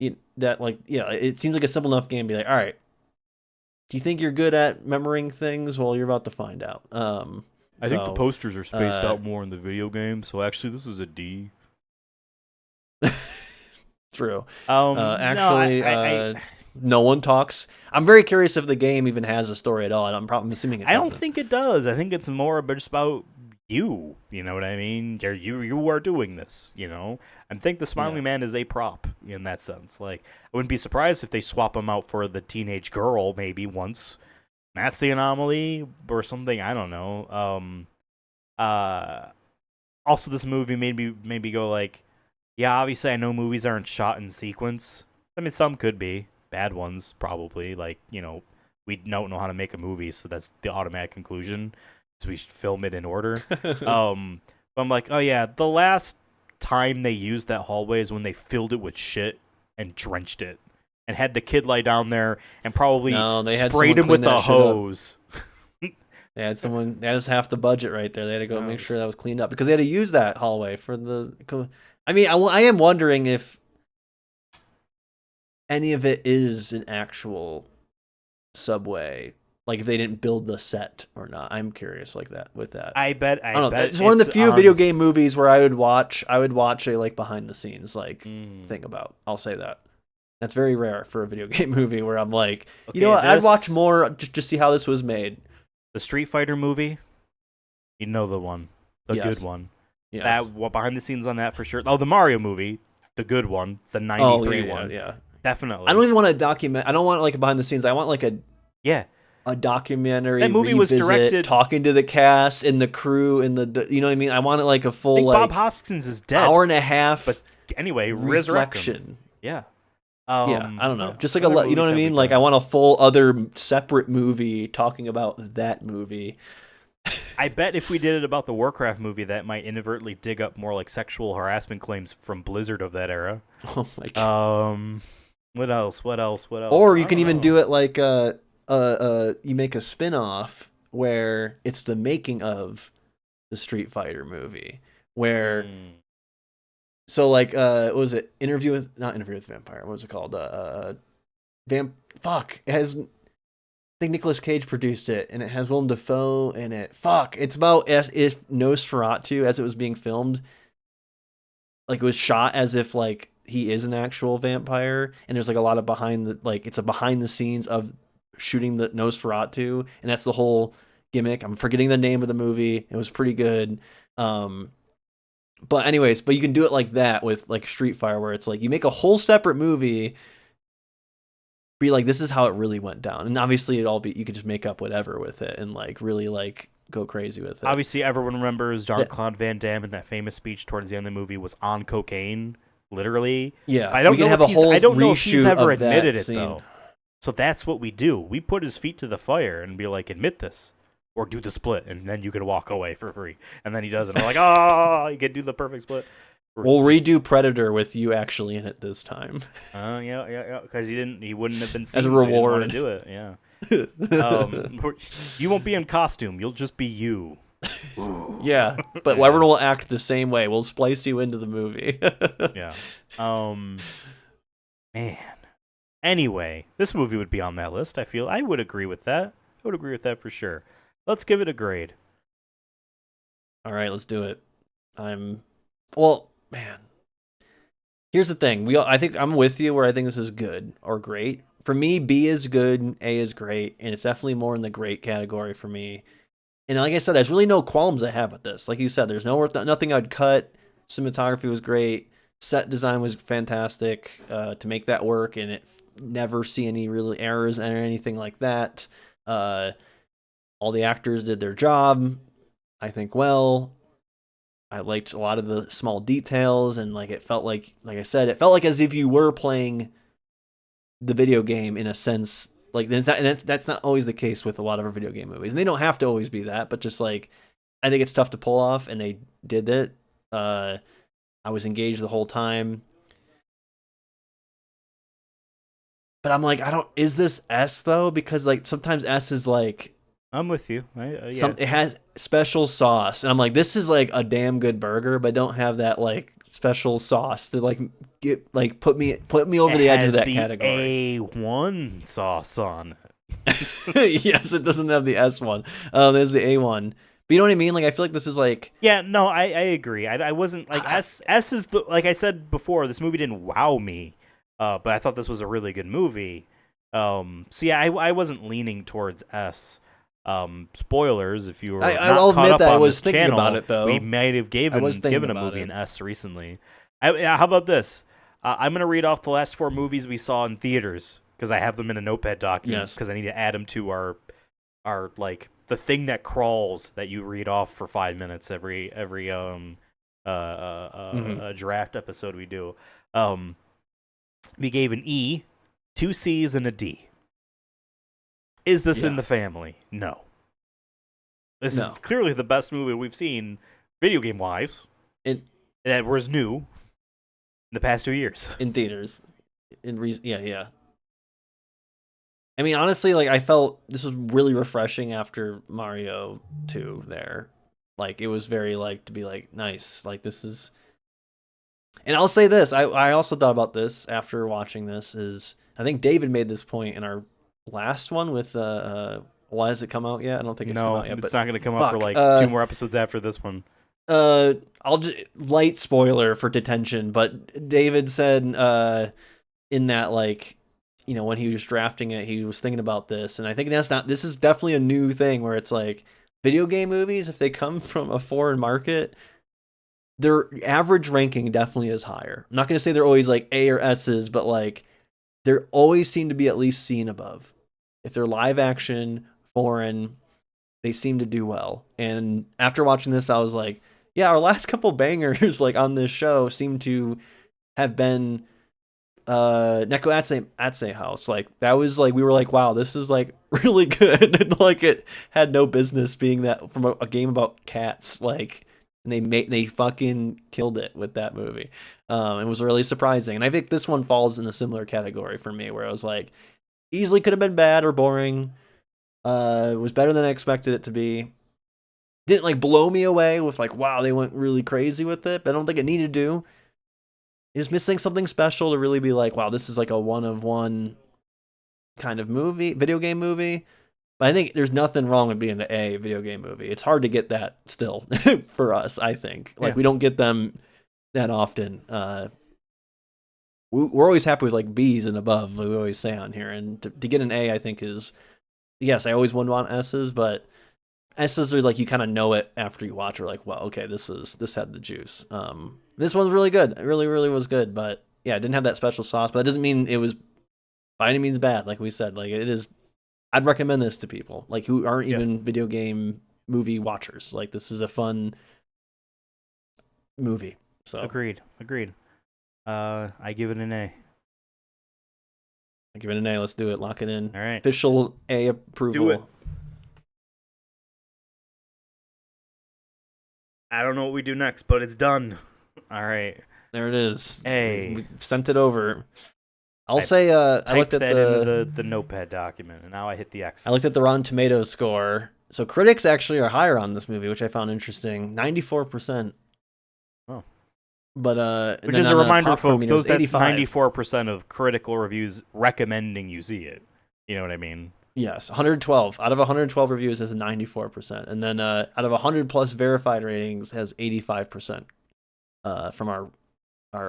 It seems like a simple enough game to be like, all right, do you think you're good at remembering things? Well, you're about to find out. I think the posters are spaced out more in the video game, so actually this is a D. True. Actually, no one talks. I'm very curious if the game even has a story at all. And I'm assuming it doesn't. I don't think it does. I think it's more just about you. You know what I mean? You are doing this. You know. I think the Smiling Man is a prop in that sense. Like, I wouldn't be surprised if they swap him out for the teenage girl maybe once. That's the anomaly or something. I don't know. Also, this movie made me go like, yeah, obviously I know movies aren't shot in sequence. I mean, some could be. Bad ones, probably. Like, we don't know how to make a movie, so that's the automatic conclusion. So we should film it in order. But I'm like, oh yeah, the last time they used that hallway is when they filled it with shit and drenched it. And had the kid lie down there and probably sprayed him with a hose. They had someone, that was half the budget right there. They had to go make sure that was cleaned up because they had to use that hallway for the... I mean, I am wondering if any of it is an actual subway, like if they didn't build the set or not. I'm curious like that with that. I bet it's one of the few video game movies where I would watch a like behind the scenes thing about. I'll say that. That's very rare for a video game movie where I'm like, okay, you know what, I'd watch more just to see how this was made. The Street Fighter movie, you know the one, the good one. Yes. That behind the scenes on that for sure. Oh, the Mario movie, the good one, the '93 one. Yeah, definitely. I don't even want to document. I don't want like a behind the scenes. I want like a documentary. That movie was directed talking to the cast and the crew and the you know what I mean. I want it like a full Bob Hoskins is dead. Hour and a half. But anyway, reflection. Yeah. I don't know. Just like you know what I mean? Like I want a full other separate movie talking about that movie. I bet if we did it about the Warcraft movie, that might inadvertently dig up more like sexual harassment claims from Blizzard of that era. Oh my god. What else? Or you can even do it like you make a spin-off where it's the making of the Street Fighter movie where so like what was it? Not Interview with Vampire. What was it called? It has, I think Nicolas Cage produced it, and it has Willem Dafoe in it. It's about as if Nosferatu, as it was being filmed, like it was shot as if like he is an actual vampire, and there's like a lot of it's a behind the scenes of shooting the Nosferatu, and that's the whole gimmick. I'm forgetting the name of the movie. It was pretty good. But anyways, but you can do it like that with like Street Fighter, where it's like you make a whole separate movie, be like, this is how it really went down, and obviously you could just make up whatever with it and like really like go crazy with it. Obviously, everyone remembers Jean-Claude Van Damme in that famous speech towards the end of the movie was on cocaine, literally. Yeah, I don't know if he's ever admitted it though. So that's what we do. We put his feet to the fire and be like, admit this. Or do the split, and then you can walk away for free. And then he does it. I'm like, oh, you can do the perfect split. We'll redo Predator with you actually in it this time. Yeah. Because he wouldn't have been seen as a reward to do it. Yeah. You won't be in costume. You'll just be you. Yeah, but everyone will act the same way. We'll splice you into the movie. Yeah. Man. Anyway, this movie would be on that list. I would agree with that. I would agree with that for sure. Let's give it a grade. All right, let's do it. Well, man. Here's the thing. I think I'm with you where I think this is good or great. For me, B is good, A is great, and it's definitely more in the great category for me. And like I said, there's really no qualms I have with this. Like you said, there's nothing I'd cut. Cinematography was great. Set design was fantastic to make that work, and it never see any really errors or anything like that. All the actors did their job, I think, well. I liked a lot of the small details, and like it felt like I said, it felt like as if you were playing the video game in a sense. Like that's not always the case with a lot of our video game movies, and they don't have to always be that. But just like I think it's tough to pull off, and they did it. I was engaged the whole time. But I'm like, is this S though? Because like sometimes S is like, I'm with you. Yeah. It has special sauce, and I'm like, this is like a damn good burger, but don't have that like special sauce to like put me over the edge of that category. A1 sauce on it. Yes, it doesn't have the S one. There's the A1. But you know what I mean? Like I feel like this is like I agree. I wasn't like S is like I said before, this movie didn't wow me. But I thought this was a really good movie. So yeah, I wasn't leaning towards S. Spoilers, if you were I'll not caught admit up that on I was this thinking channel, about it though. We might have given a movie an S recently. How about this? I'm gonna read off the last 4 movies we saw in theaters because I have them in a notepad document because I need to add them to our like the thing that crawls that you read off for 5 minutes every draft episode we do. We gave an E, 2 C's, and a D. Is this in the family? No. This is clearly the best movie we've seen, video game wise. That was new in the past 2 years in theaters. Yeah. I mean, honestly, like I felt this was really refreshing after Mario 2. There, like it was very like to be like nice. Like this is. And I'll say this, I also thought about this after watching this, is I think David made this point in our last one with why has it come out yet? I don't think it's come out yet. It's not going to come out for like 2 more episodes after this one. I'll just light spoiler for Detention, but David said in that like when he was drafting it, he was thinking about this, and I think this is definitely a new thing where it's like video game movies, if they come from a foreign market, their average ranking definitely is higher. I'm not going to say they're always like A or S's, but like they always seem to be at least C and above. If they're live action, foreign, they seem to do well. And after watching this, I was like, yeah, our last couple bangers like on this show seem to have been Neko Atse House. Like that was like, we were like, wow, this is like really good. Like it had no business being that from a game about cats. Like, and they fucking killed it with that movie. It was really surprising. And I think this one falls in a similar category for me, where I was like, easily could have been bad or boring. It was better than I expected it to be. Didn't like blow me away with like, wow, they went really crazy with it, but I don't think it needed to. It was missing something special to really be like, wow, this is like a one of one kind of movie, video game movie. But I think there's nothing wrong with being a video game movie. It's hard to get that still for us, I think. Like we don't get them that often. we're always happy with like B's and above, like we always say on here. And to get an A, I think is, yes, I always would want S's, but S's are like you kind of know it after you watch. Or like, well, okay, this had the juice. This one's really good. It really, really was good. But yeah, it didn't have that special sauce. But that doesn't mean it was by any means bad. Like we said, like it is. I'd recommend this to people like who aren't even video game movie watchers. Like this is a fun movie. So agreed. I give it an A. I give it an A. Let's do it. Lock it in. All right. Official A approval. Do it. I don't know what we do next, but it's done. All right. There it is. A. We sent it over. I looked at into the notepad document, and now I hit the X. I looked at the Rotten Tomatoes score. So critics actually are higher on this movie, which I found interesting. 94%. Oh. But which is a reminder, folks. That's 94% of critical reviews recommending you see it. You know what I mean? Yes, 112 out of 112 reviews has a 94%, and then out of 100 plus verified ratings has 85% from our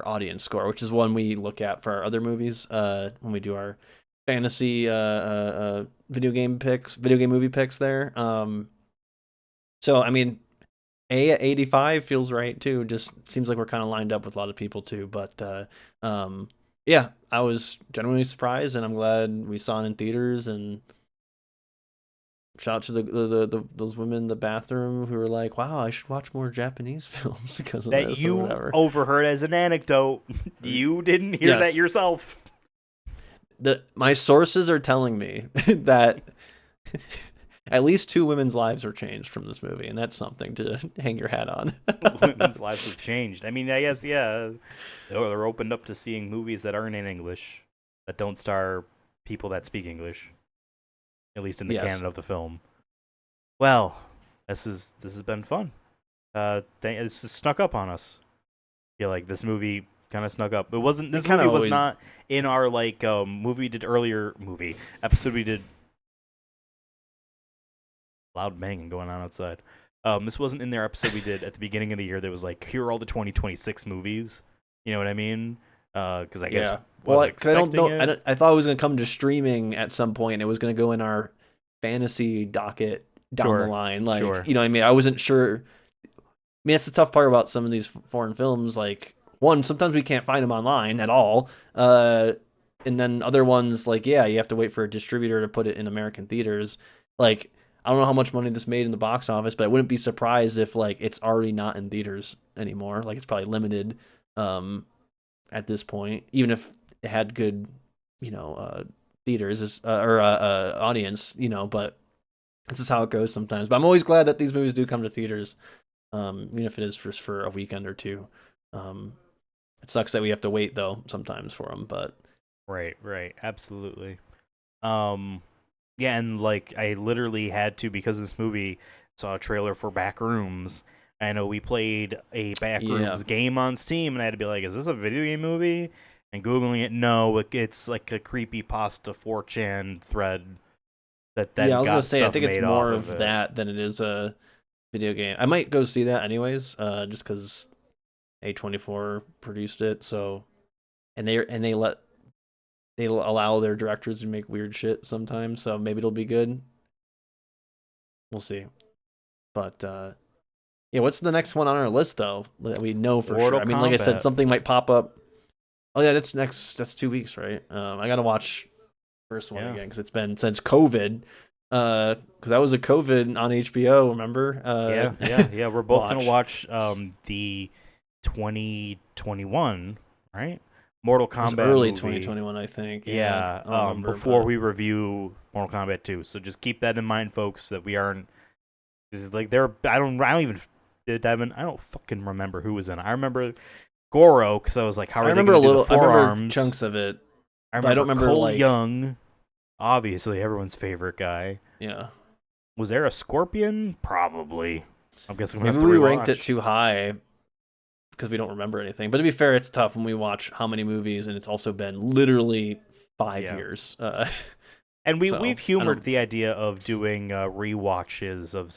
audience score, which is one we look at for our other movies when we do our fantasy video game movie picks there. So I mean, A at 85 feels right too. Just seems like we're kind of lined up with a lot of people too. But yeah, I was genuinely surprised, and I'm glad we saw it in theaters. And shout out to those women in the bathroom who were like, "Wow, I should watch more Japanese films because of that this." You or whatever. Overheard as an anecdote. You didn't hear that yourself. My sources are telling me that at least 2 women's lives were changed from this movie, and that's something to hang your hat on. Women's lives have changed. I mean, I guess, yeah, they're opened up to seeing movies that aren't in English, that don't star people that speak English, at least in the canon of the film. Well, this has been fun. It's just snuck up on us. I feel like this movie kind of snuck up. This movie was not in our movie we did episode we did. Loud banging going on outside. This wasn't in their episode we did at the beginning of the year that was like, here are all the 2026 movies. You know what I mean? Because I guess I don't know. I thought it was going to come to streaming at some point, and it was going to go in our fantasy docket down the line. Like, you know what I mean? I wasn't sure. I mean, that's the tough part about some of these foreign films. Like, one, sometimes we can't find them online at all. And then other ones, like, you have to wait for a distributor to put it in American theaters. Like, I don't know how much money this made in the box office, but I wouldn't be surprised if like it's already not in theaters anymore. Like it's probably limited at this point, even if it had good, theaters or audience, But this is how it goes sometimes. But I'm always glad that these movies do come to theaters, even if it is for a weekend or two. It sucks that we have to wait though sometimes for them, but right, absolutely. Yeah, and I literally had to, because of this movie, saw a trailer for Backrooms. I know we played a Backrooms game on Steam, and I had to be like, is this a video game movie? And Googling it, no, it's like a creepy pasta 4chan thread that I was going to say, I think it's more of that than it is a video game. I might go see that anyways, just because A24 produced it, so... And they'll allow their directors to make weird shit sometimes, so maybe it'll be good. We'll see. But what's the next one on our list though that we know for sure? I mean, like I said, something might pop up. Oh yeah, that's 2 weeks, right? I gotta watch the first one again because it's been since COVID. Because that was a COVID on HBO, remember? Yeah. We're both gonna watch the 2021, right? Mortal Kombat early movie. 2021, I think. Before we review Mortal Kombat 2. So just keep that in mind, folks, that we aren't... I don't fucking remember who was in it. I remember Goro, because I was like, how are they going to do the forearms? I remember chunks of it. I don't remember Cole Young, obviously everyone's favorite guy. Yeah. Was there a Scorpion? Probably. I'm guessing maybe we ranked it too high because we don't remember anything. But to be fair, it's tough when we watch how many movies, and it's also been literally 5 years. And we've humored the idea of doing rewatches of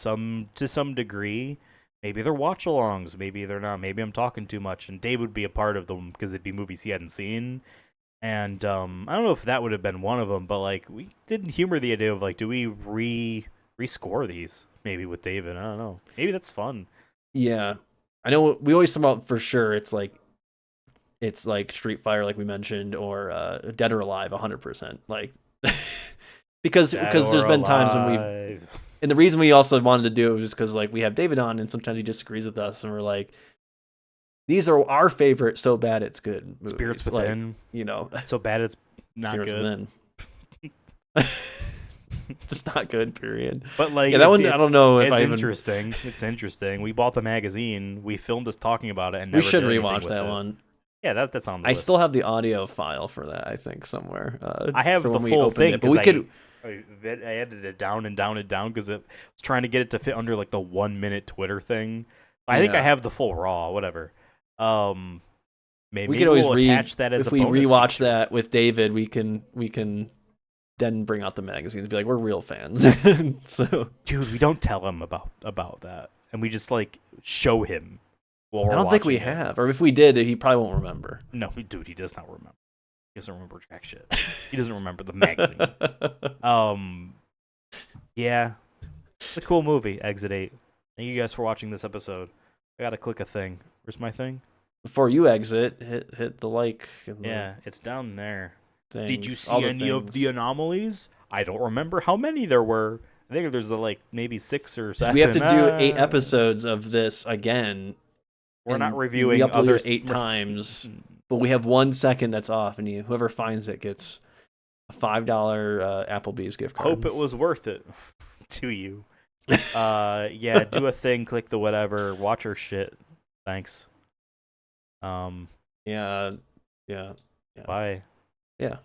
to some degree. maybe they're watch-alongs, maybe they're not. Maybe I'm talking too much, and Dave would be a part of them because it'd be movies he hadn't seen. And I don't know if that would have been one of them, but like we didn't humor the idea of like, do we rescore these maybe with David? I don't know. Maybe that's fun. Yeah, I know we always talk about for sure. It's like Street Fighter, like we mentioned, or Dead or Alive, 100%. Like because there's been times when we've, and the reason we also wanted to do it was because like we have David on, and sometimes he disagrees with us, and we're like, these are our favorite so bad it's good movies. Spirits Within, so bad it's not Spirits good. Just not good, period. But like, yeah, that one I don't know if it's I interesting. It's interesting. We bought the magazine. We filmed us talking about it, and we should rewatch that one. Yeah, that's on the I list. still have the audio file for that, I think, somewhere. I have the full thing, but we could. I edited it down because it was trying to get it to fit under like the 1 minute Twitter thing. I think I have the full raw, whatever. Maybe we could always attach that as if a we bonus rewatch feature. that with David. We can then bring out the magazines and be like, we're real fans. So, dude, we don't tell him about that, and we just like show him. I don't think we have, or if we did, he probably won't remember. No, dude, he does not remember. He doesn't remember jack shit. He doesn't remember the magazine. Yeah, it's a cool movie. Exit 8. Thank you guys for watching this episode. I gotta click a thing. Where's my thing? Before you exit, hit the like. And yeah, it's down there. things, Did you see any of the anomalies? I don't remember how many there were. I think there's like maybe 6 or 7. We have to do 8 episodes of this again. We're not reviewing we upload other it 8 times, but we have 1 second that's off, and whoever finds it gets a $5 Applebee's gift card. Hope it was worth it to you. Yeah, do a thing, click the whatever, watch our shit. Thanks. Yeah. Bye. Yeah.